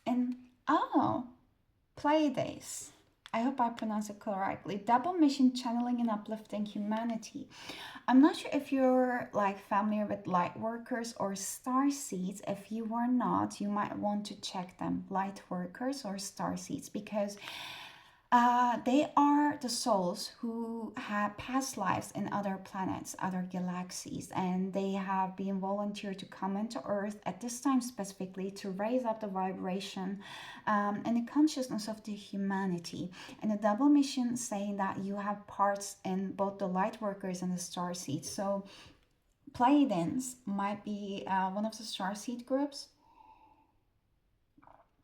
[SPEAKER 1] And play this. I hope I pronounce it correctly. Double mission, channeling and uplifting humanity. I'm not sure if you're like familiar with light workers or star seeds. If you are not, you might want to check them. Light workers or star seeds, because they are the souls who have past lives in other planets, other galaxies, and they have been volunteered to come into Earth at this time specifically to raise up the vibration and the consciousness of the humanity. And the double mission saying that you have parts in both the light workers and the star seeds. So Pleiadians might be one of the star seed groups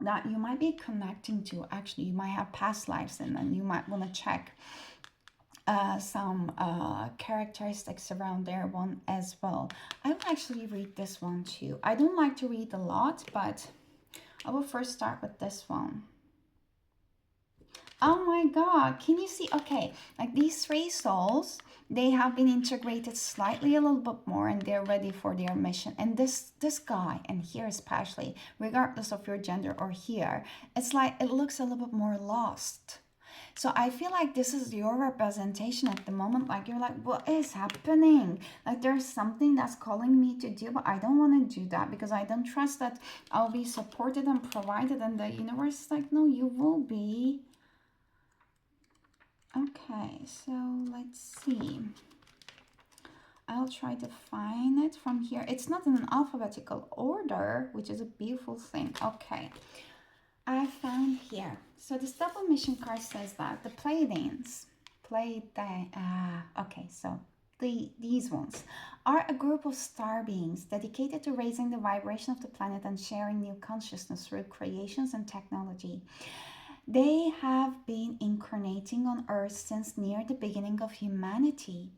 [SPEAKER 1] that you might be connecting to. Actually, you might have past lives in, and you might want to check some characteristics around their one as well. I will actually read this one too. I don't like to read a lot, but I will first start with this one. Oh my god, can you see? Okay, like these 3 souls, they have been integrated slightly a little bit more, and they're ready for their mission. And this guy, and here especially, regardless of your gender or here, it's like it looks a little bit more lost. So I feel like this is your representation at the moment. Like you're like, what is happening? Like there's something that's calling me to do, but I don't want to do that because I don't trust that I'll be supported and provided. And the universe is like, no, you will be. Okay, so let's see. I'll try to find it from here. It's not in an alphabetical order, which is a beautiful thing. Okay, I found here. So this double mission card says that the Pleiadians, okay, so these ones are a group of star beings dedicated to raising the vibration of the planet and sharing new consciousness through creations and technology. They have been incarnating on Earth since near the beginning of humanity.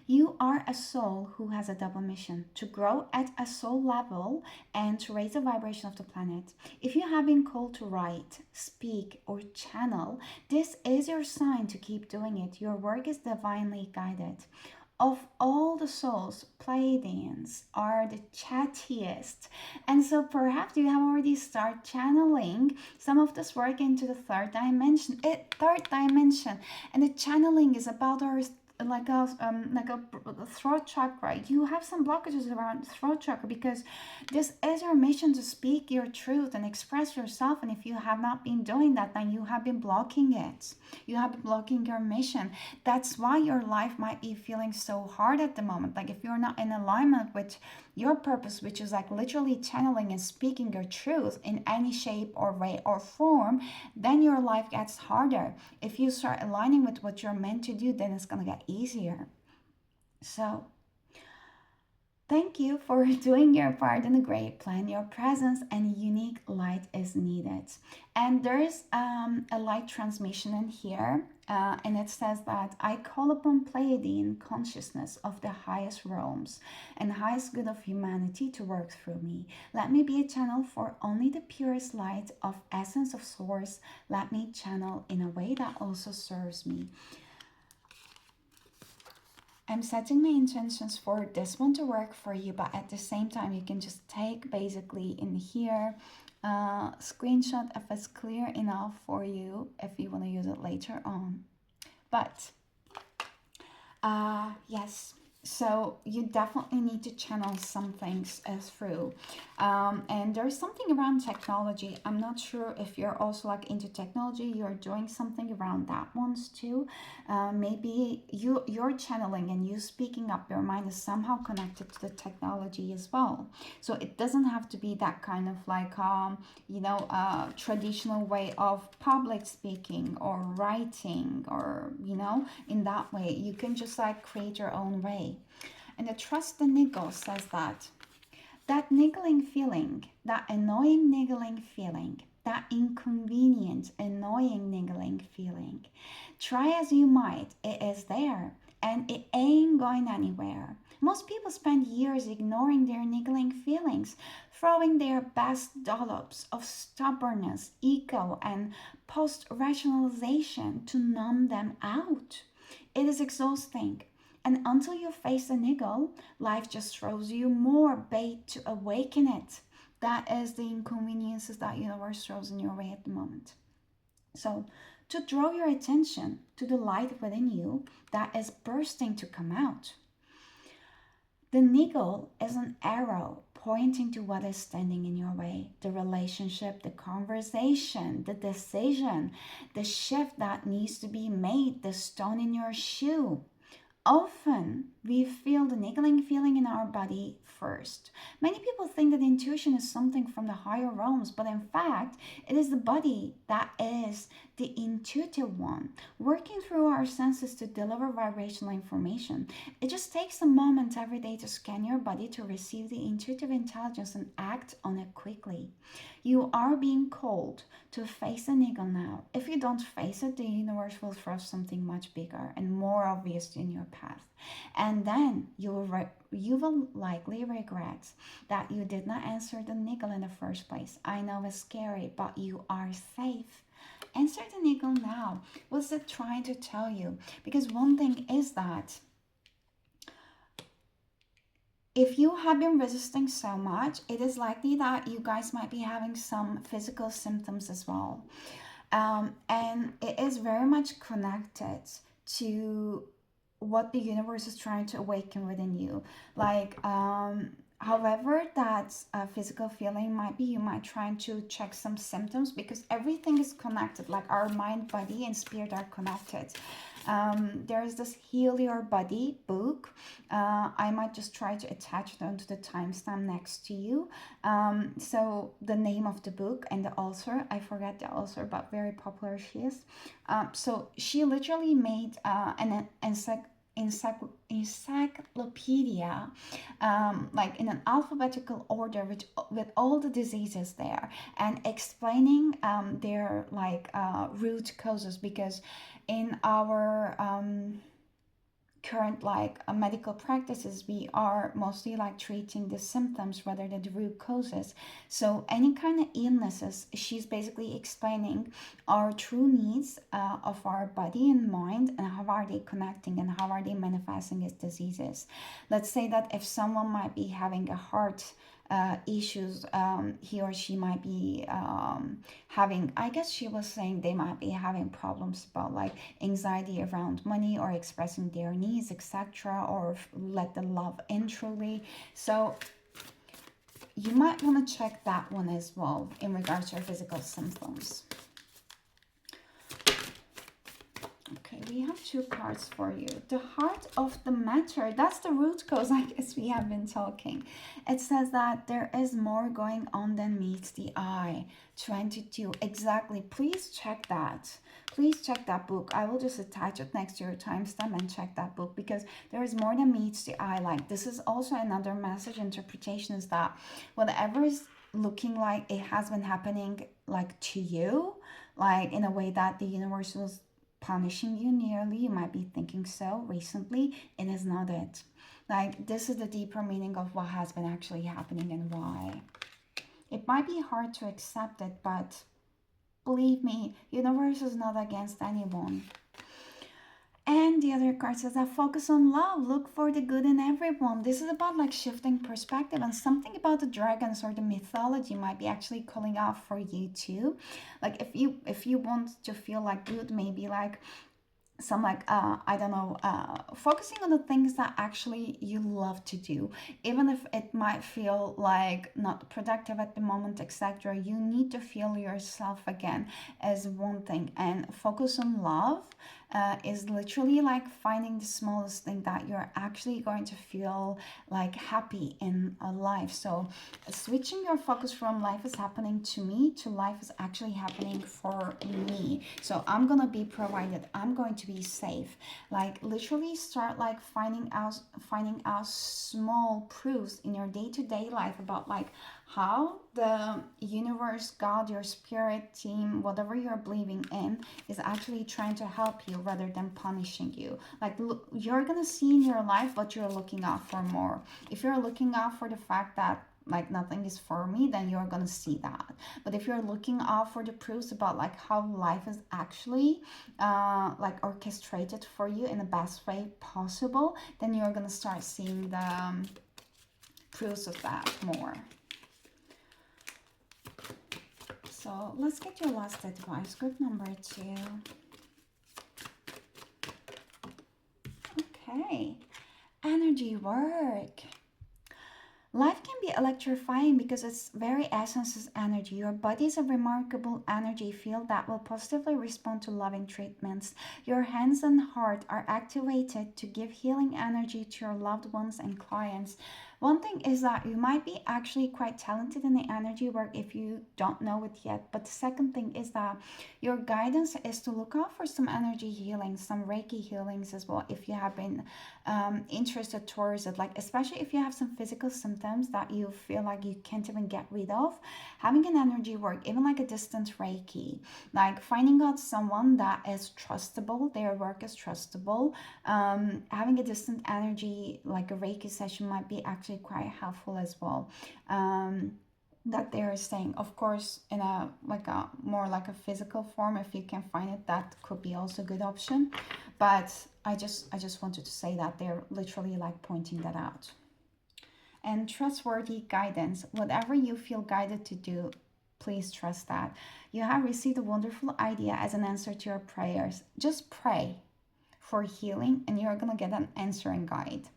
[SPEAKER 1] You are a soul who has a double mission to grow at a soul level and to raise the vibration of the planet. If you have been called to write, speak, or channel, this is your sign to keep doing it. Your work is divinely guided. Of all the souls, Pleiadians are the chattiest. And so perhaps you have already started channeling some of this work into the third dimension. Third dimension. And the channeling is about our throat chakra. You have some blockages around throat chakra because this is your mission to speak your truth and express yourself. And if you have not been doing that, then you have been blocking it. You have been blocking your mission. That's why your life might be feeling so hard at the moment. Like if you're not in alignment with your purpose, which is like literally channeling and speaking your truth in any shape or way or form, then your life gets harder. If you start aligning with what you're meant to do, then it's going to get easier. So thank you for doing your part in the great plan. Your presence and unique light is needed. And there's a light transmission in here, and it says that I call upon Pleiadian consciousness of the highest realms and highest good of humanity to work through me. Let me be a channel for only the purest light of essence of source. Let me channel in a way that also serves me. I'm setting my intentions for this one to work for you, but at the same time, you can just take basically in here, screenshot if it's clear enough for you if you want to use it later on. But yes, so you definitely need to channel some things through. And there's something around technology. I'm not sure if you're also like into technology, you're doing something around that ones too. Maybe you're channeling and you speaking up your mind is somehow connected to the technology as well. So it doesn't have to be that kind of like traditional way of public speaking or writing or in that way. You can just like create your own way. And the trust the niggle says that niggling feeling, that annoying niggling feeling, that inconvenient, annoying niggling feeling, try as you might, it is there and it ain't going anywhere. Most people spend years ignoring their niggling feelings, throwing their best dollops of stubbornness, ego, and post rationalization to numb them out. It is exhausting. And until you face the niggle, life just throws you more bait to awaken it. That is the inconveniences that universe throws in your way at the moment. So to draw your attention to the light within you that is bursting to come out. The niggle is an arrow pointing to what is standing in your way, the relationship, the conversation, the decision, the shift that needs to be made, the stone in your shoe. Often we feel the niggling feeling in our body first. Many people think that intuition is something from the higher realms, but in fact, it is the body that is the intuitive one, working through our senses to deliver vibrational information. It just takes a moment every day to scan your body to receive the intuitive intelligence and act on it quickly. You are being called to face a niggle now. If you don't face it, the universe will throw something much bigger and more obvious in your path. And then you will likely regret that you did not answer the niggle in the first place. I know it's scary, but you are safe. Answer the niggle now. What's it trying to tell you? Because one thing is that if you have been resisting so much, it is likely that you guys might be having some physical symptoms as well. And it is very much connected to what the universe is trying to awaken within you. Like, however, that physical feeling might be, you might try to check some symptoms because everything is connected. Like our mind, body, and spirit are connected. There is this Heal Your Body book. I might just try to attach them to the timestamp next to you. So the name of the book and the author, I forget the author, but very popular she is. So she literally made an encyclopedia, like in an alphabetical order with all the diseases there, and explaining their like root causes, because in our current like medical practices, we are mostly like treating the symptoms rather than the root causes. So any kind of illnesses, she's basically explaining our true needs of our body and mind, and how are they connecting and how are they manifesting as diseases. Let's say that if someone might be having a heart issues, he or she might be having, I guess she was saying they might be having problems about like anxiety around money or expressing their needs, etc., or let the love in truly. So you might want to check that one as well in regards to your physical symptoms. Okay, we have two cards for you. The heart of the matter, that's the root cause, I guess we have been talking. It says that there is more going on than meets the eye. 22, exactly. Please check that. Please check that book. I will just attach it next to your timestamp and check that book, because there is more than meets the eye. Like, this is also another message interpretation, is that whatever is looking like it has been happening like to you, like in a way that the universe was punishing you nearly, you might be thinking so recently, it is not it. Like, this is the deeper meaning of what has been actually happening and why. It might be hard to accept it, but believe me, universe is not against anyone. And the other card says that focus on love, look for the good in everyone. This is about like shifting perspective, and something about the dragons or the mythology might be actually calling out for you too. Like, if you want to feel like good, maybe like some like I don't know, focusing on the things that actually you love to do, even if it might feel like not productive at the moment, etc. You need to feel yourself again as one thing, and focus on love is literally like finding the smallest thing that you're actually going to feel like happy in a life. So switching your focus from life is happening to me to life is actually happening for me. So I'm gonna be provided, I'm going to be safe. Like, literally start like finding out small proofs in your day-to-day life about like how the universe, God, your spirit team, whatever you're believing in, is actually trying to help you rather than punishing you. Like, look, you're gonna see in your life what you're looking out for more. If you're looking out for the fact that like nothing is for me, then you're gonna see that. But if you're looking out for the proofs about like how life is actually like orchestrated for you in the best way possible, then you're gonna start seeing the proofs of that more. So let's get your last advice. Group number 2. Okay. Energy work. Life can be electrifying because its very essence is energy. Your body is a remarkable energy field that will positively respond to loving treatments. Your hands and heart are activated to give healing energy to your loved ones and clients. One thing is that you might be actually quite talented in the energy work if you don't know it yet. But the second thing is that your guidance is to look out for some energy healings, some Reiki healings as well, if you have been interested towards it. Like, especially if you have some physical symptoms that you feel like you can't even get rid of, having an energy work, even like a distant Reiki, like finding out someone that is trustable, their work is trustable, having a distant energy like a Reiki session might be actually quite helpful as well. That they're saying, of course, in a like a more like a physical form, if you can find it, that could be also a good option. But I just wanted to say that they're literally like pointing that out. And trustworthy guidance, whatever you feel guided to do, please trust that you have received a wonderful idea as an answer to your prayers. Just pray for healing and you're gonna get an answering guide.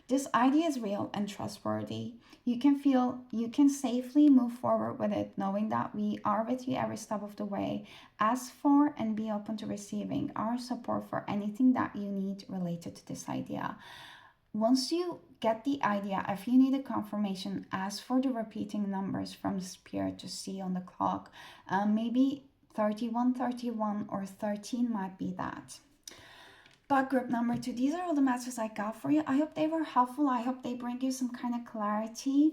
[SPEAKER 1] This idea is real and trustworthy. You can safely move forward with it, knowing that we are with you every step of the way. Ask for and be open to receiving our support for anything that you need related to this idea. Once you get the idea, if you need a confirmation, ask for the repeating numbers from the spirit to see on the clock. Maybe 31, 31, or 13 might be that. But group number two, these are all the messages I got for you. I hope they were helpful. I hope they bring you some kind of clarity.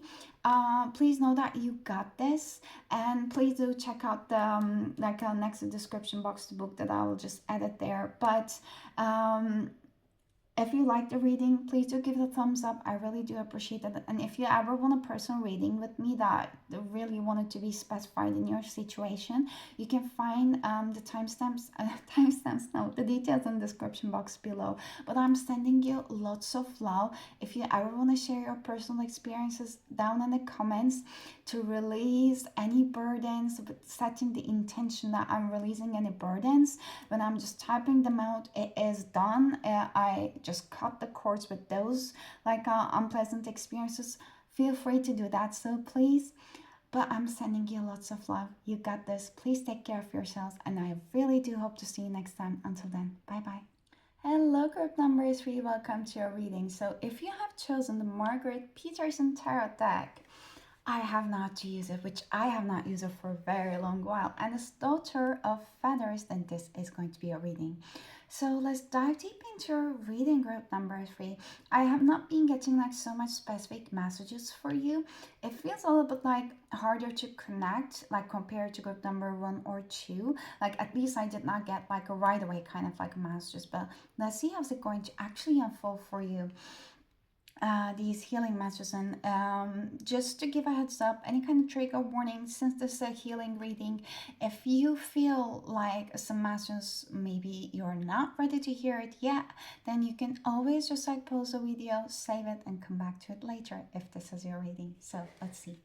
[SPEAKER 1] Please know that you got this, and please do check out the next description box, the book that I will just edit there. But if you like the reading, please do give it a thumbs up. I really do appreciate it. And if you ever want a personal reading with me that really wanted to be specified in your situation, you can find the timestamps, no, the details in the description box below. But I'm sending you lots of love. If you ever want to share your personal experiences down in the comments to release any burdens, setting the intention that I'm releasing any burdens, when I'm just typing them out, it is done. I just cut the cords with those unpleasant experiences. Feel free to do that, so please. But I'm sending you lots of love. You got this. Please take care of yourselves, and I really do hope to see you next time. Until then, bye bye. Hello, group number 3. Welcome to your reading. So if you have chosen the Margaret Peterson Tarot deck, I have not used it, which I have not used it for a very long while. And as daughter of feathers, then this is going to be a reading. So let's dive deep into your reading, group number 3. I have not been getting so much specific messages for you. It feels a little bit harder to connect, compared to group number 1 or 2. At least I did not get a right away kind of messages. But let's see how's it going to actually unfold for you. These healing messages, and just to give a heads up, any kind of trigger warning, since this is a healing reading, if you feel like some messages maybe you're not ready to hear it yet, then you can always just pause the video, save it, and come back to it later if this is your reading. So let's see.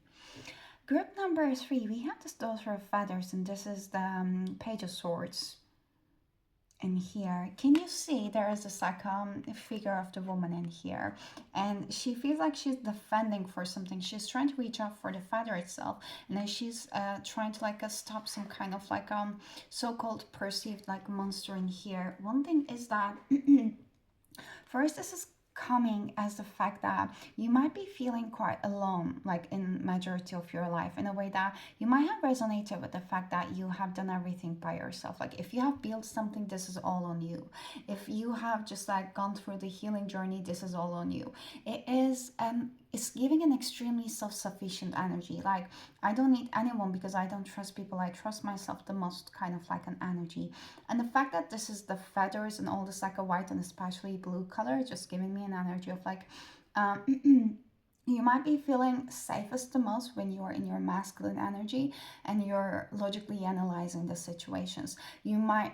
[SPEAKER 1] Group number 3, we have this Daughter of Feathers, and this is the Page of Swords. In here, can you see there is this figure of the woman in here, and she feels like she's defending for something. She's trying to reach out for the feather itself, and then she's trying to stop some kind of so-called perceived monster in here. One thing is that first, this is coming as the fact that you might be feeling quite alone in majority of your life, in a way that you might have resonated with the fact that you have done everything by yourself. If you have built something, this is all on you. If you have just gone through the healing journey, this is all on you. It's giving an extremely self-sufficient energy. I don't need anyone because I don't trust people. I trust myself the most, kind of an energy. And the fact that this is the feathers and all this a white and especially blue color, just giving me an energy of you might be feeling safest the most when you are in your masculine energy and you're logically analyzing the situations. You might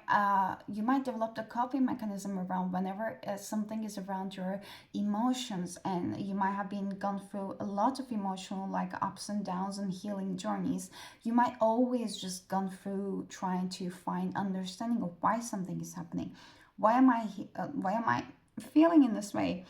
[SPEAKER 1] develop the coping mechanism around whenever something is around your emotions, and you might have been gone through a lot of emotional ups and downs and healing journeys. You might always just gone through trying to find understanding of why something is happening. Why am I feeling in this way?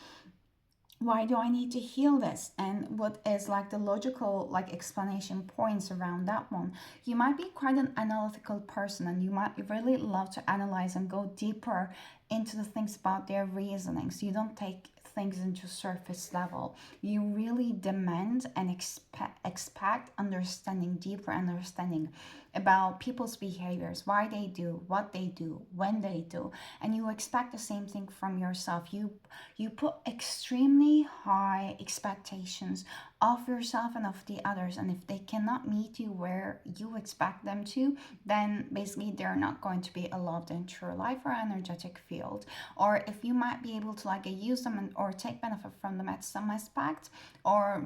[SPEAKER 1] Why do I need to heal this? And what is the logical explanation points around that one? You might be quite an analytical person, and you might really love to analyze and go deeper into the things about their reasonings. You don't take things into surface level. You really demand and expect understanding, deeper understanding about people's behaviors, why they do what they do, when they do, and you expect the same thing from yourself. You put extremely high expectations of yourself and of the others, and if they cannot meet you where you expect them to, then basically they're not going to be allowed into your life or energetic field. Or if you might be able to use them or take benefit from them at some aspect, or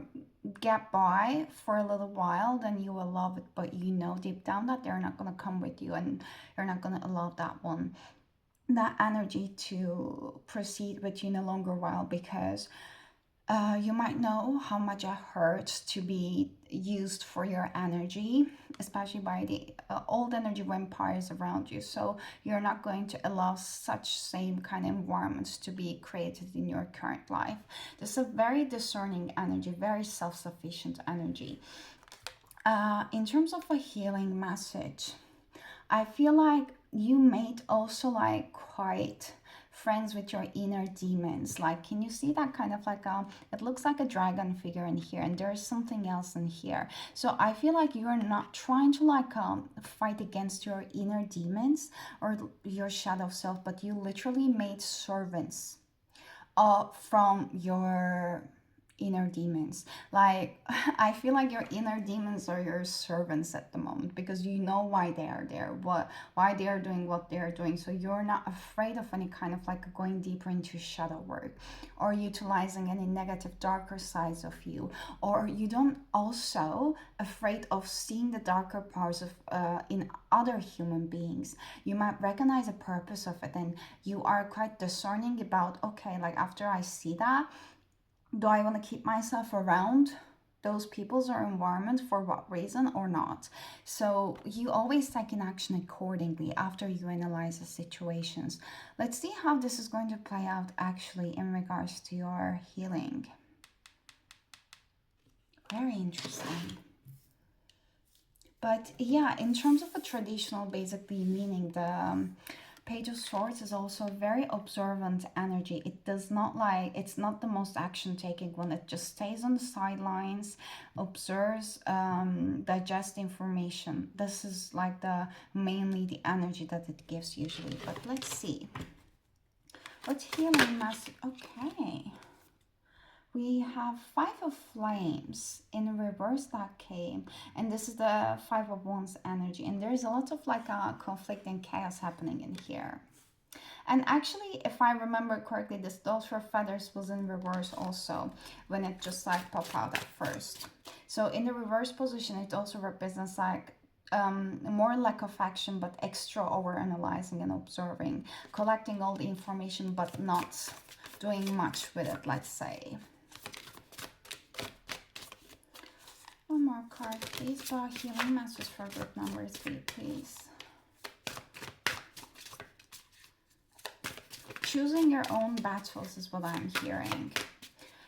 [SPEAKER 1] get by for a little while, then you will love it, but you know deep down that they're not going to come with you, and you're not going to allow that energy to proceed with you in a longer while, because you might know how much it hurts to be used for your energy, especially by the old energy vampires around you. So you're not going to allow such same kind of environments to be created in your current life. This is a very discerning energy, very self-sufficient energy. In terms of a healing message, I feel like you may also quite friends with your inner demons. Like, can you see that kind of like it looks like a dragon figure in here, and there's something else in here. So I feel like you're not trying to like fight against your inner demons or your shadow self, but you literally made servants from your inner demons. Like, I feel like your inner demons are your servants at the moment, because you know why they are there, why they are doing what they are doing. So you're not afraid of any kind of like going deeper into shadow work or utilizing any negative darker sides of you, or you don't also afraid of seeing the darker parts of in other human beings. You might recognize a purpose of it, and you are quite discerning about, okay, like after I see that, do I want to keep myself around those peoples or environment, for what reason or not? So you always take an action accordingly after you analyze the situations. Let's see how this is going to play out actually in regards to your healing. Very interesting. But yeah, in terms of a traditional, basically meaning the Page of Swords is also very observant energy. It does not like, it's not the most action taking one. It just stays on the sidelines, observes, digests information. This is like the mainly the energy that it gives usually. But let's see. What healing message? Okay. We have Five of Flames in reverse that came, and this is the Five of Wands energy, and there's a lot of like conflict and chaos happening in here. And actually, if I remember correctly, this Daughter of Feathers was in reverse also, when it just like popped out at first. So in the reverse position, it also represents like more lack of action, but extra over analyzing and observing, collecting all the information but not doing much with it, let's say. One more card, please. For healing message for group number 3, please. Choosing your own battles is what I'm hearing.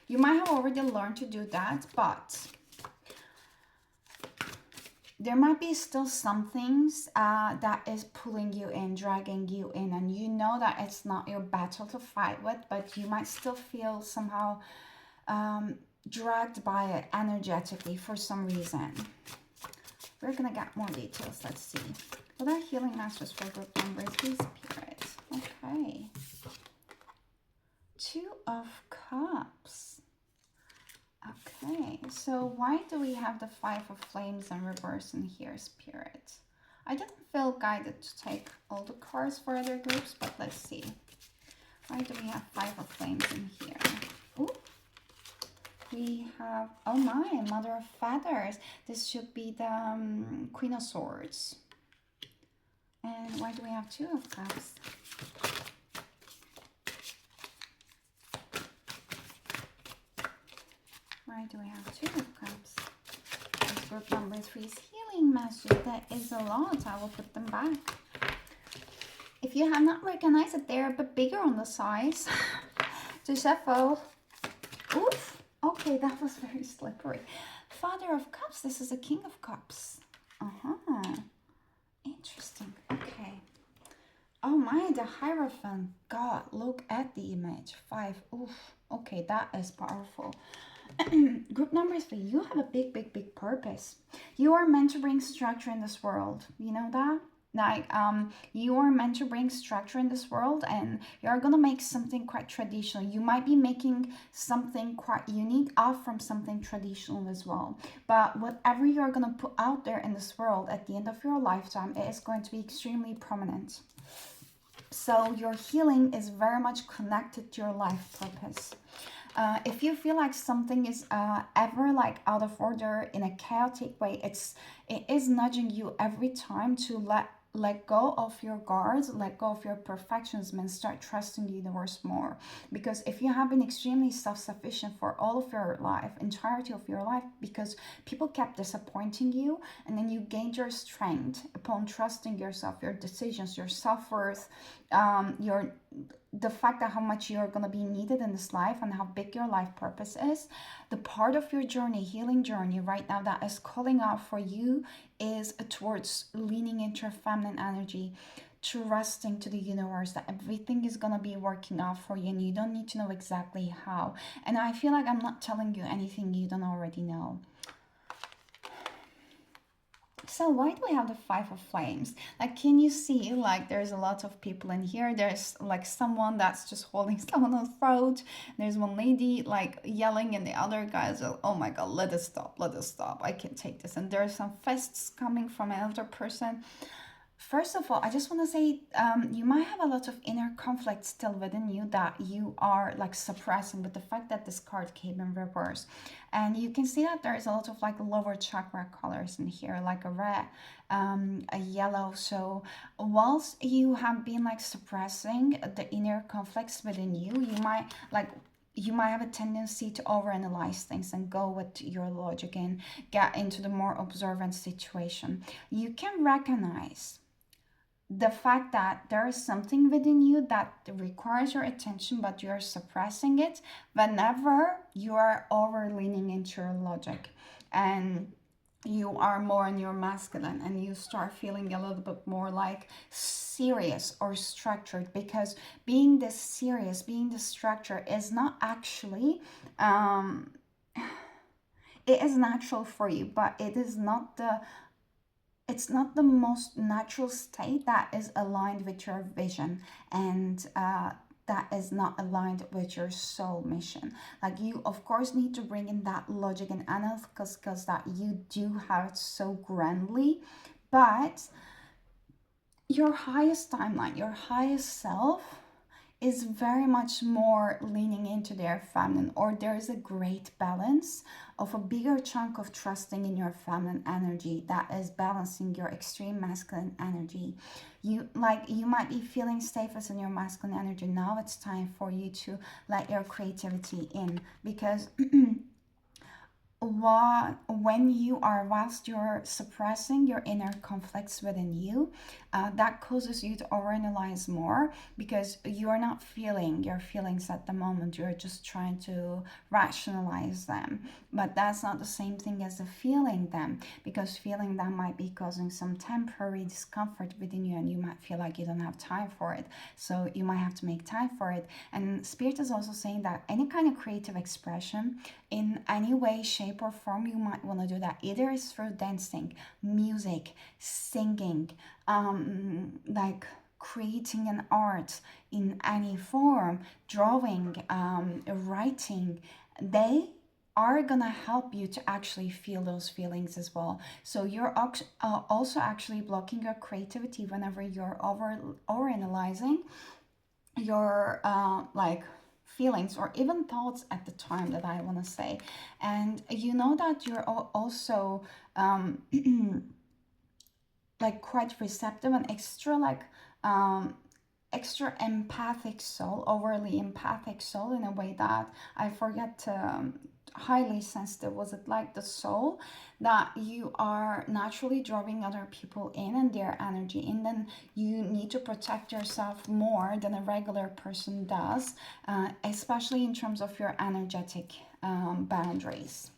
[SPEAKER 1] You might have already learned to do that, but there might be still some things that is pulling you in, dragging you in, and you know that it's not your battle to fight with, but you might still feel somehow dragged by it energetically for some reason. We're gonna get more details. Let's see. What are healing masters for group number 3, Spirit? Okay. 2 of Cups. Okay, so why do we have the Five of Flames in reverse in here, Spirit? I didn't feel guided to take all the cards for other groups, but let's see. Why do we have Five of Flames in here? Ooh. We have, oh my, Mother of Feathers. This should be the Queen of Swords. And why do we have 2 of Cups? Why do we have 2 of Cups? This group number 3's healing message. That is a lot. I will put them back. If you have not recognized it, they're a bit bigger on the size. To shuffle. Oof. Okay, that was very slippery. Father of Cups. This is a King of Cups. Interesting. Okay. Oh my, the Hierophant. God, look at the image. 5. Oof. Okay, that is powerful. Group number 3, you have a big purpose. You are meant to bring structure in this world. You know that? Like, you are meant to bring structure in this world, and you're gonna make something quite traditional. You might be making something quite unique off from something traditional as well. But whatever you're gonna put out there in this world at the end of your lifetime, it is going to be extremely prominent. So your healing is very much connected to your life purpose. If you feel like something is ever like out of order in a chaotic way, it is nudging you every time to let go of your guards, let go of your perfectionism, and start trusting the universe more. Because if you have been extremely self-sufficient for all of your life, entirety of your life, because people kept disappointing you, and then you gained your strength upon trusting yourself, your decisions, your self-worth, the fact that how much you're going to be needed in this life and how big your life purpose is. The part of your journey, healing journey right now, that is calling out for you is towards leaning into your feminine energy, trusting to the universe that everything is gonna be working out for you and you don't need to know exactly how. And I feel like I'm not telling you anything you don't already know. So why do we have the Five of Flames? Like, can you see, like, there's a lot of people in here. There's like someone that's just holding someone on the throat. There's one lady like yelling, and the other guys are, oh my god, let us stop, let us stop. I can't take this. And there's some fists coming from another person. First of all, I just want to say you might have a lot of inner conflict still within you that you are like suppressing with the fact that this card came in reverse. And you can see that there is a lot of like lower chakra colors in here, like a red, a yellow. So whilst you have been like suppressing the inner conflicts within you, you might have a tendency to overanalyze things and go with your logic and get into the more observant situation. You can recognize the fact that there is something within you that requires your attention, but you're suppressing it whenever you are over leaning into your logic and you are more in your masculine and you start feeling a little bit more like serious or structured, because being this serious, being this structured is not actually it is natural for you, but it's not the most natural state that is aligned with your vision, and that is not aligned with your soul mission. Like, you of course need to bring in that logic and analytical skills that you do have it so grandly, but your highest timeline, your highest self is very much more leaning into their feminine, or there is a great balance of a bigger chunk of trusting in your feminine energy that is balancing your extreme masculine energy. You might be feeling safest in your masculine energy. Now it's time for you to let your creativity in, because when you are, whilst you're suppressing your inner conflicts within you, that causes you to overanalyze more, because you're not feeling your feelings at the moment, you're just trying to rationalize them. But that's not the same thing as the feeling them, because feeling them might be causing some temporary discomfort within you, and you might feel like you don't have time for it, so you might have to make time for it. And Spirit is also saying that any kind of creative expression in any way, shape, or form, you might want to do that. Either it's through dancing, music, singing, like creating an art in any form, drawing, writing. They are gonna help you to actually feel those feelings as well. So you're also actually blocking your creativity whenever you're over analyzing your like feelings or even thoughts at the time, that I want to say. And you know that you're also like quite receptive and extra like extra empathic soul, overly empathic soul, in a way that I forget to highly sensitive, was it like the soul, that you are naturally drawing other people in and their energy, and then you need to protect yourself more than a regular person does, especially in terms of your energetic boundaries.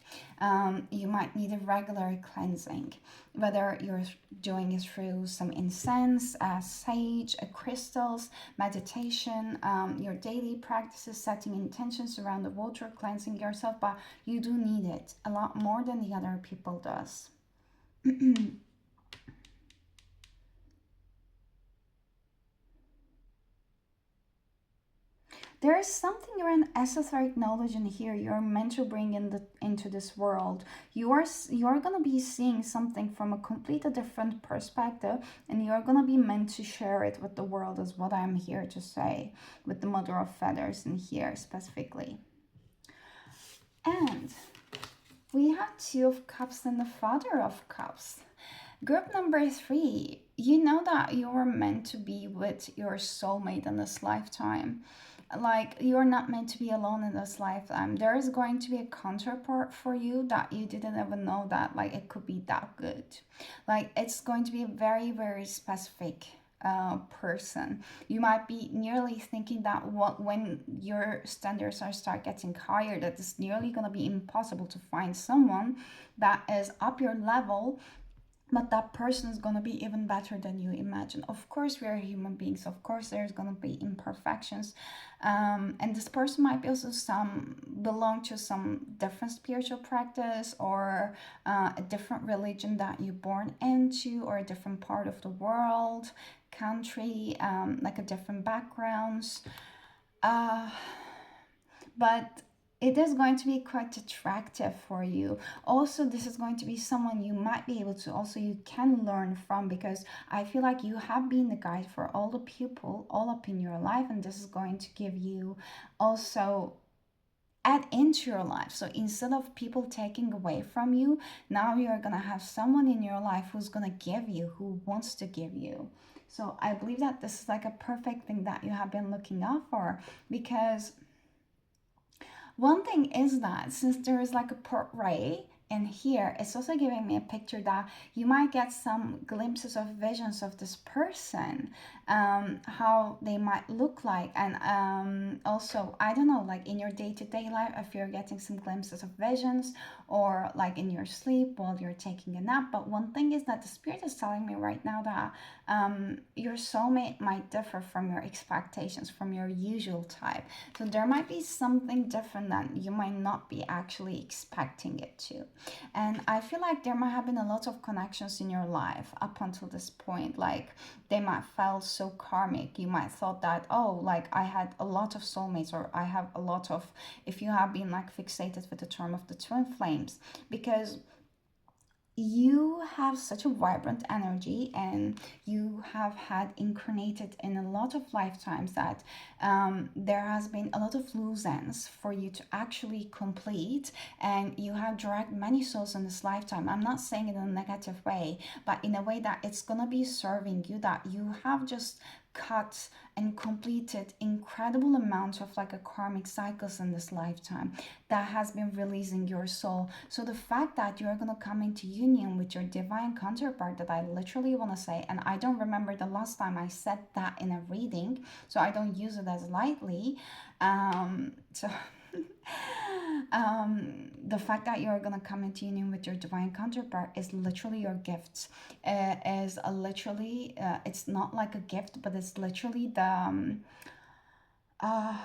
[SPEAKER 1] You might need a regular cleansing, whether you're doing it through some incense, sage, crystals, meditation, your daily practices, setting intentions around the water, cleansing yourself, but you do need it a lot more than the other people does. There is something around esoteric knowledge in here you're meant to bring into this world. You are gonna be seeing something from a completely different perspective, and you're gonna be meant to share it with the world, is what I'm here to say, with the Mother of Feathers in here specifically. And we have Two of Cups and the Father of Cups. Group number 3, you know that you're meant to be with your soulmate in this lifetime. Like, you're not meant to be alone in this lifetime. There is going to be a counterpart for you that you didn't even know that, like, it could be that good. Like, it's going to be a very, very specific person. You might be nearly thinking that when your standards are start getting higher, that it's nearly going to be impossible to find someone that is up your level, but that person is going to be even better than you imagine. Of course we are human beings, of course there's going to be imperfections, and this person might be also some belong to some different spiritual practice, or a different religion that you're born into, or a different part of the world, country, like a different backgrounds, uh, but it is going to be quite attractive for you. Also, this is going to be someone you might be able to also you can learn from, because I feel like you have been the guide for all the people all up in your life, and this is going to give you also add into your life. So instead of people taking away from you, now you're gonna have someone in your life who's gonna give you, who wants to give you. So I believe that this is like a perfect thing that you have been looking out for, because one thing is that since there is like a portrait in here, it's also giving me a picture that you might get some glimpses of visions of this person, how they might look like. And also, I don't know, like in your day to day life, if you're getting some glimpses of visions, or like in your sleep while you're taking a nap. But one thing is that the spirit is telling me right now that your soulmate might differ from your expectations, from your usual type. So there might be something different that you might not be actually expecting it to. And I feel like there might have been a lot of connections in your life up until this point. Like they might felt so karmic. You might thought that, oh, like I had a lot of soulmates, or I have a lot of, if you have been like fixated with the term of the twin flames, because you have such a vibrant energy, and you have had incarnated in a lot of lifetimes that there has been a lot of loose ends for you to actually complete, and you have dragged many souls in this lifetime. I'm not saying it in a negative way, but in a way that it's gonna be serving you, that you have just cut and completed incredible amount of like a karmic cycles in this lifetime that has been releasing your soul. So the fact that you're going to come into union with your divine counterpart, that I literally want to say, and I don't remember the last time I said that in a reading, so I don't use it as lightly. So the fact that you're gonna come into union with your divine counterpart is literally your gifts. Is literally it's not like a gift, but it's literally the uh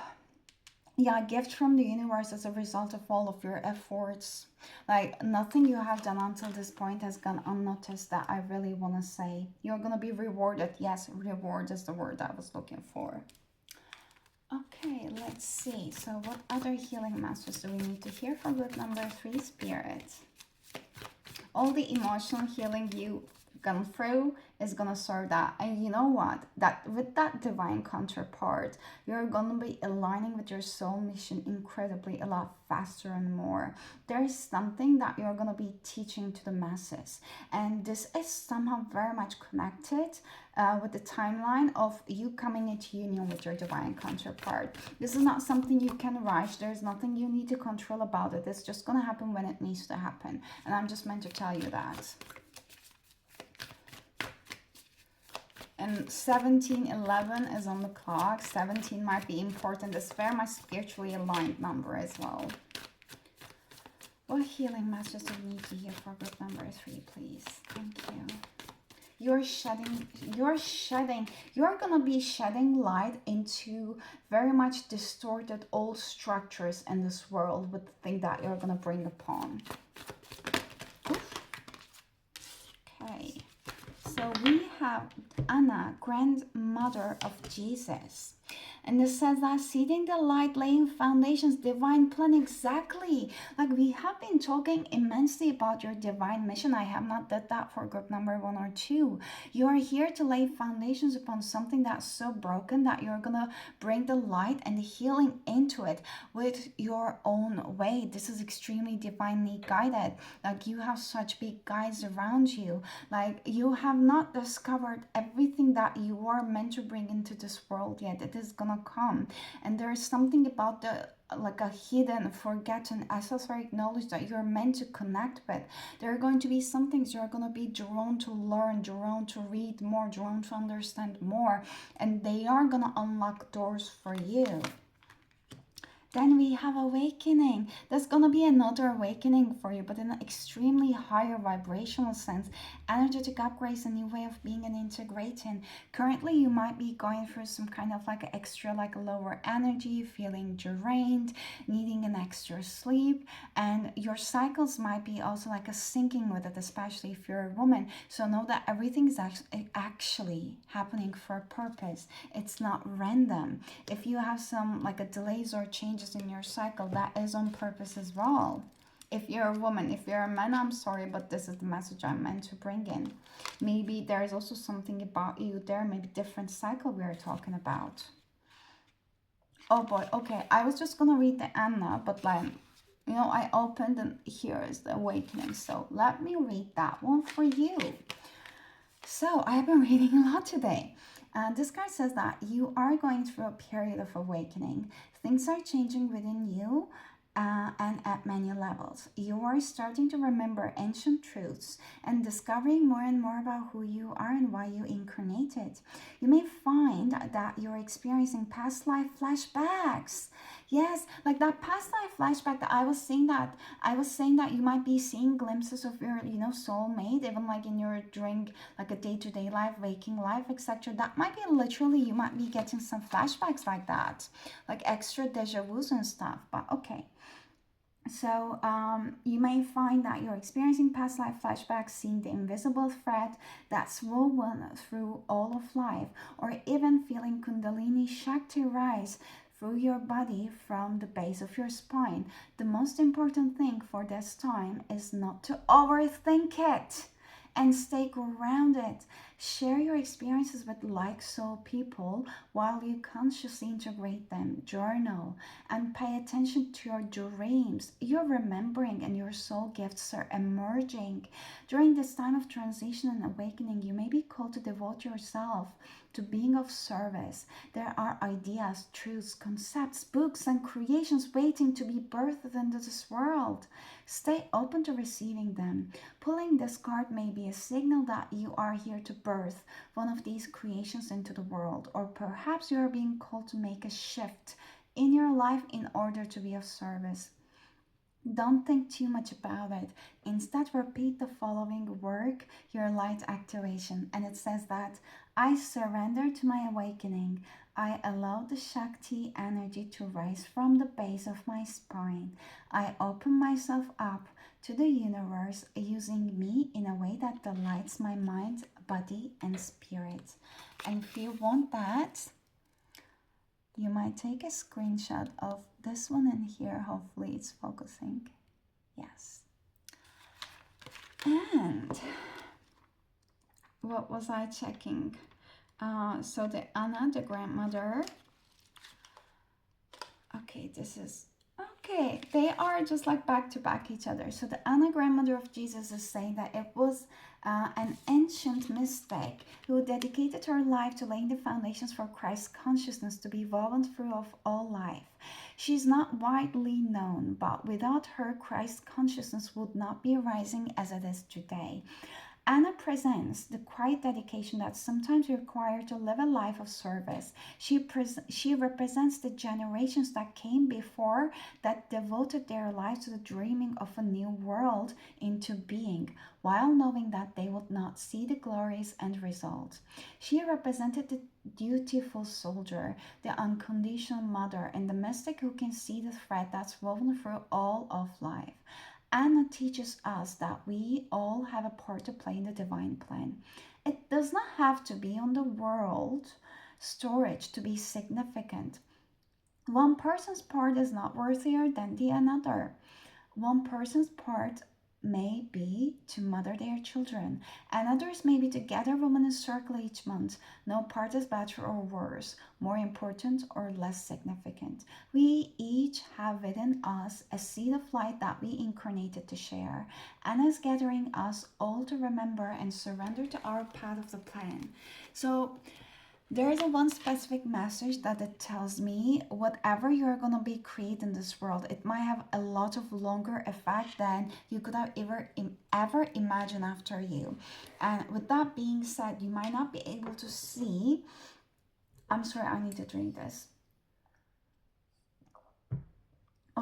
[SPEAKER 1] yeah, gift from the universe as a result of all of your efforts. Like nothing you have done until this point has gone unnoticed, that I really want to say. You're gonna be rewarded. Yes, reward is the word I was looking for. Okay, let's see. So what other healing messages do we need to hear for group number 3, Spirit? All the emotional healing you gone through is gonna serve that. And you know what, that with that divine counterpart, you're gonna be aligning with your soul mission incredibly a lot faster and more. There is something that you're gonna be teaching to the masses, and this is somehow very much connected with the timeline of you coming into union with your divine counterpart. This is not something you can rush. There's nothing you need to control about it. It's just gonna happen when it needs to happen, and I'm just meant to tell you that. And 1711 is on the clock. 17 might be important. It's very much spiritually aligned number as well. What healing messages do we need to hear for group number 3, please? Thank you. You're gonna be shedding light into very much distorted old structures in this world with the thing that you're gonna bring upon. Oof. Okay. So we have Anna, grandmother of Jesus. And it says that seeding the light, laying foundations, divine plan. Exactly. Like we have been talking immensely about your divine mission. I have not did that for group number 1 or 2. You are here to lay foundations upon something that's so broken, that you're going to bring the light and the healing into it with your own way. This is extremely divinely guided. Like you have such big guides around you. Like you have not discovered everything that you are meant to bring into this world yet. It is gonna come, and there is something about the like a hidden, forgotten, esoteric knowledge that you're meant to connect with. There are going to be some things you're going to be drawn to learn, drawn to read more, drawn to understand more, and they are going to unlock doors for you. Then we have awakening. There's gonna be another awakening for you, but in an extremely higher vibrational sense. Energetic upgrades, a new way of being and integrating. Currently, you might be going through some kind of like extra, like lower energy, feeling drained, needing an extra sleep, and your cycles might be also like a sinking with it, especially if you're a woman. So know that everything is actually happening for a purpose. It's not random. If you have some like a delays or changes in your cycle, that is on purpose as well. If you're a woman, if you're a man, I'm sorry, but this is the message I'm meant to bring in. Maybe there is also something about you there, maybe different cycle we are talking about. Oh boy, okay, I was just gonna read the Anna, but like, I opened and here is the awakening. So let me read that one for you. So I have been reading a lot today. This card says that you are going through a period of awakening. Things are changing within you and at many levels. You are starting to remember ancient truths and discovering more and more about who you are and why you incarnated. You may find that you're experiencing past life flashbacks. Yes, like that past life flashback that I was saying that you might be seeing glimpses of your, soulmate, even like in your during like a day-to-day life, waking life, etc. That might be literally you might be getting some flashbacks like that, like extra deja vu's and stuff. But okay. So you may find that you're experiencing past life flashbacks, seeing the invisible thread that's woven through all of life, or even feeling Kundalini Shakti rise through your body from the base of your spine. The most important thing for this time is not to overthink it and stay grounded. Share your experiences with like soul people while you consciously integrate them. Journal and pay attention to your dreams. You're remembering and your soul gifts are emerging. During this time of transition and awakening, you may be called to devote yourself to being of service. There are ideas, truths, concepts, books, and creations waiting to be birthed into this world. Stay open to receiving them. Pulling this card may be a signal that you are here to birth one of these creations into the world, or perhaps you are being called to make a shift in your life in order to be of service. Don't think too much about it. Instead, repeat the following work, your light activation. And it says that I surrender to my awakening. I allow the Shakti energy to rise from the base of my spine. I open myself up to the universe using me in a way that delights my mind, body, and spirit. And if you want that, you might take a screenshot of this one in here. Hopefully it's focusing. Yes. And what was I checking? So the Anna, the grandmother. Okay, this is okay. They are just like back to back each other. So the Anna, grandmother of Jesus, is saying that it was an ancient mystic who dedicated her life to laying the foundations for Christ's consciousness to be woven through of all life. She's not widely known, but without her, Christ's consciousness would not be rising as it is today. Anna presents the quiet dedication that's sometimes required to live a life of service. She represents the generations that came before that devoted their lives to the dreaming of a new world into being, while knowing that they would not see the glories and results. She represented the dutiful soldier, the unconditional mother, and the mystic who can see the thread that's woven through all of life. Anna teaches us that we all have a part to play in the divine plan. It does not have to be on the world storage to be significant. One person's part is not worthier than the another. One person's part may be to mother their children, and others may be to gather women in a circle each month. No part is better or worse, more important or less significant. We each have within us a seed of light that we incarnated to share, and is gathering us all to remember and surrender to our path of the plan. So there is a one specific message that it tells me whatever you're gonna be creating in this world, it might have a lot of longer effect than you could have ever imagined after you. And with that being said, you might not be able to see. I'm sorry, I need to drink this.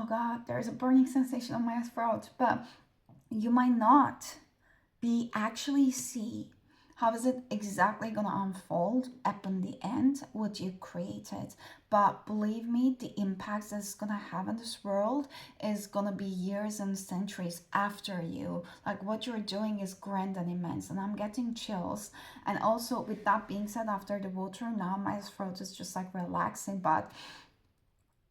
[SPEAKER 1] oh God, there's a burning sensation on my throat, but you might not be actually see how is it exactly gonna unfold up in the end what you created. But believe me, the impact that it's gonna have in this world is gonna be years and centuries after you. Like what you're doing is grand and immense, and I'm getting chills. And also with that being said, after the water now my throat is just like relaxing, but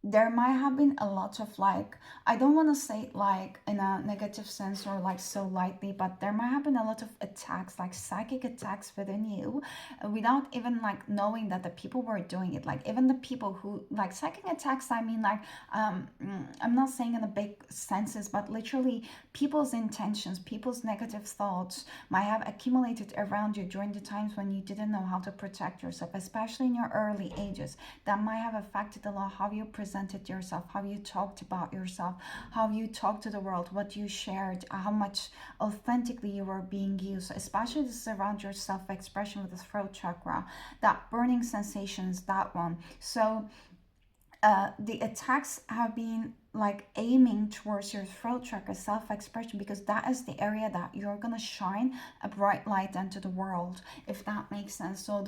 [SPEAKER 1] there might have been a lot of like, I don't want to say it like in a negative sense or like so lightly, but there might have been a lot of attacks, like psychic attacks within you, without even like knowing that the people were doing it. Like even the people who like psychic attacks, I mean like I'm not saying in a big senses, but literally people's intentions, people's negative thoughts might have accumulated around you during the times when you didn't know how to protect yourself, especially in your early ages. That might have affected a lot how you presented yourself, how you talked about yourself, how you talked to the world, what you shared, how much authentically you were being used, especially this is around your self-expression with the throat chakra, that burning sensations, that one. So the attacks have been like aiming towards your throat chakra self-expression, because that is the area that you're gonna shine a bright light into the world, if that makes sense. So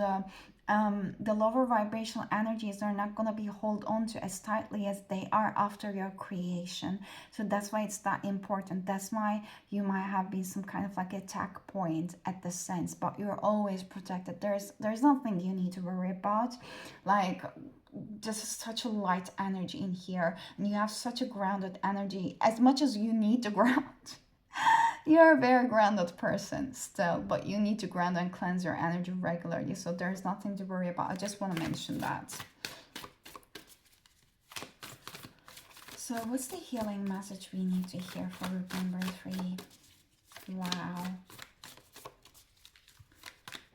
[SPEAKER 1] the lower vibrational energies are not going to be hold on to as tightly as they are after your creation. So that's why it's that important. That's why you might have been some kind of like attack point at the sense, but you're always protected. There's nothing you need to worry about. Like just such a light energy in here, and you have such a grounded energy as much as you need to ground. You're a very grounded person still, but you need to ground and cleanse your energy regularly, so there's nothing to worry about. I just want to mention that. So what's the healing message we need to hear for group number 3? Wow.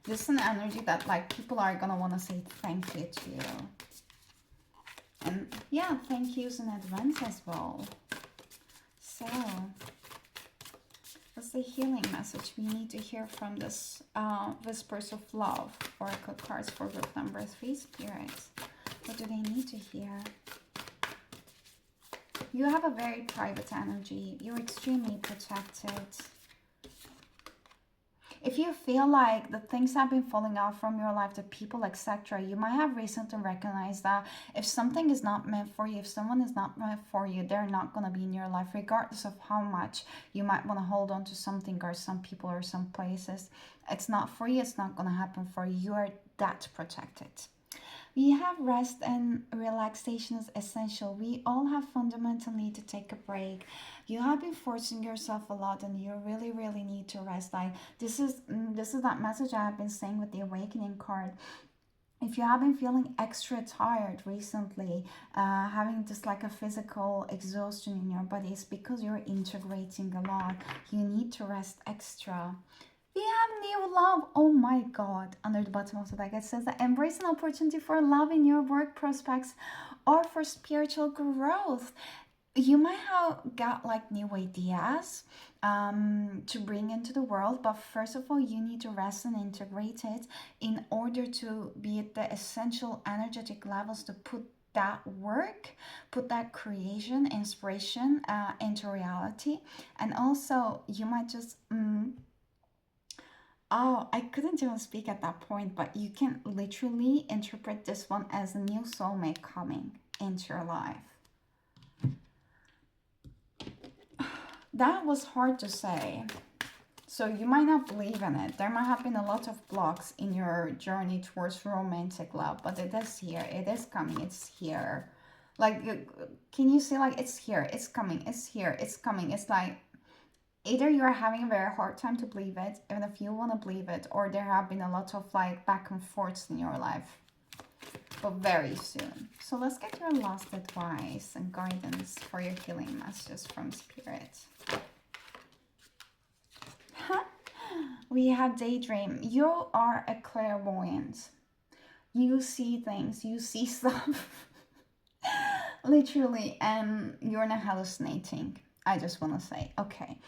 [SPEAKER 1] This is an energy that like people are gonna want to say thank you to you. And yeah, thank yous in advance as well. So what's the healing message we need to hear from this Whispers of Love Oracle cards for group number 3, spirits? What do they need to hear? You have a very private energy. You're extremely protected. If you feel like the things have been falling out from your life, the people, etc., you might have recently recognized that if something is not meant for you, if someone is not meant for you, they're not going to be in your life, regardless of how much you might want to hold on to something or some people or some places. It's not for you. It's not going to happen for you. You are that protected. We have rest and relaxation is essential. We all have fundamental need to take a break. You have been forcing yourself a lot, and you really, really need to rest. Like this is that message I have been saying with the awakening card. If you have been feeling extra tired recently, having just like a physical exhaustion in your body, it's because you're integrating a lot. You need to rest extra. We have new love. Oh my God. Under the bottom of the deck, it says that embrace an opportunity for love in your work prospects or for spiritual growth. You might have got like new ideas to bring into the world, but first of all, you need to rest and integrate it in order to be at the essential energetic levels to put that work, put that creation, inspiration into reality. And also, you might just oh, I couldn't even speak at that point, but you can literally interpret this one as a new soulmate coming into your life. That was hard to say. So you might not believe in it. There might have been a lot of blocks in your journey towards romantic love, but it is here. It is coming. It's here. Like, can you see, like, it's here. It's coming. It's here. It's coming. It's like, either you're having a very hard time to believe it, even if you want to believe it, or there have been a lot of like back and forths in your life, but very soon. So let's get your last advice and guidance for your healing messages from Spirit. We have daydream. You are a clairvoyant. You see things, you see stuff. Literally, and you're not hallucinating. I just want to say, okay.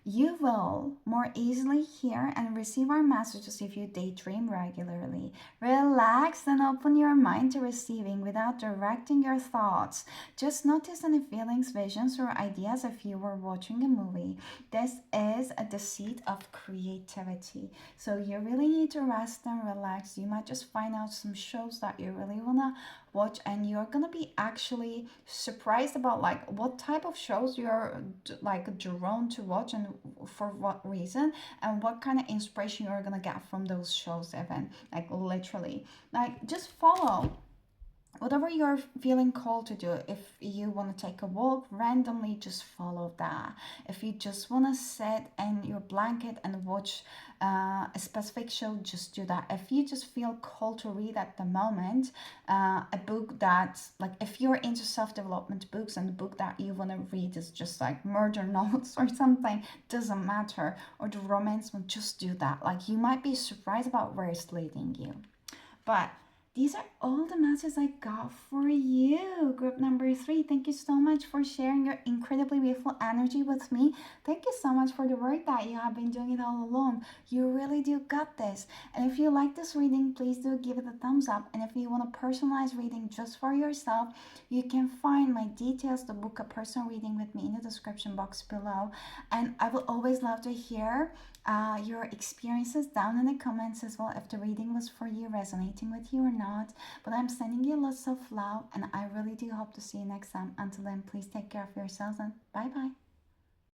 [SPEAKER 1] You will more easily hear and receive our messages if you daydream regularly. Relax and open your mind to receiving without directing your thoughts. Just notice any feelings, visions, or ideas if you were watching a movie. This is the seat of creativity. So you really need to rest and relax. You might just find out some shows that you really want to watch, and you're gonna be actually surprised about like what type of shows you're like drawn to watch and for what reason, and what kind of inspiration you're gonna get from those shows. Even like literally, like just follow whatever you're feeling called to do. If you want to take a walk randomly, just follow that. If you just want to sit in your blanket and watch a specific show, just do that. If you just feel called to read at the moment a book that, like, if you're into self-development books and the book that you want to read is just like murder notes or something, doesn't matter, or the romance one, just do that. Like, you might be surprised about where it's leading you. But these are all the messages I got for you. Group number 3, thank you so much for sharing your incredibly beautiful energy with me. Thank you so much for the work that you have been doing it all along. You really do got this. And if you like this reading, please do give it a thumbs up. And if you want a personalized reading just for yourself, you can find my details to book a personal reading with me in the description box below. And I will always love to hear your experiences down in the comments as well, if the reading was for you, resonating with you or not. But I'm sending you lots of love, and I really do hope to see you next time. Until then, please take care of yourselves, and bye bye.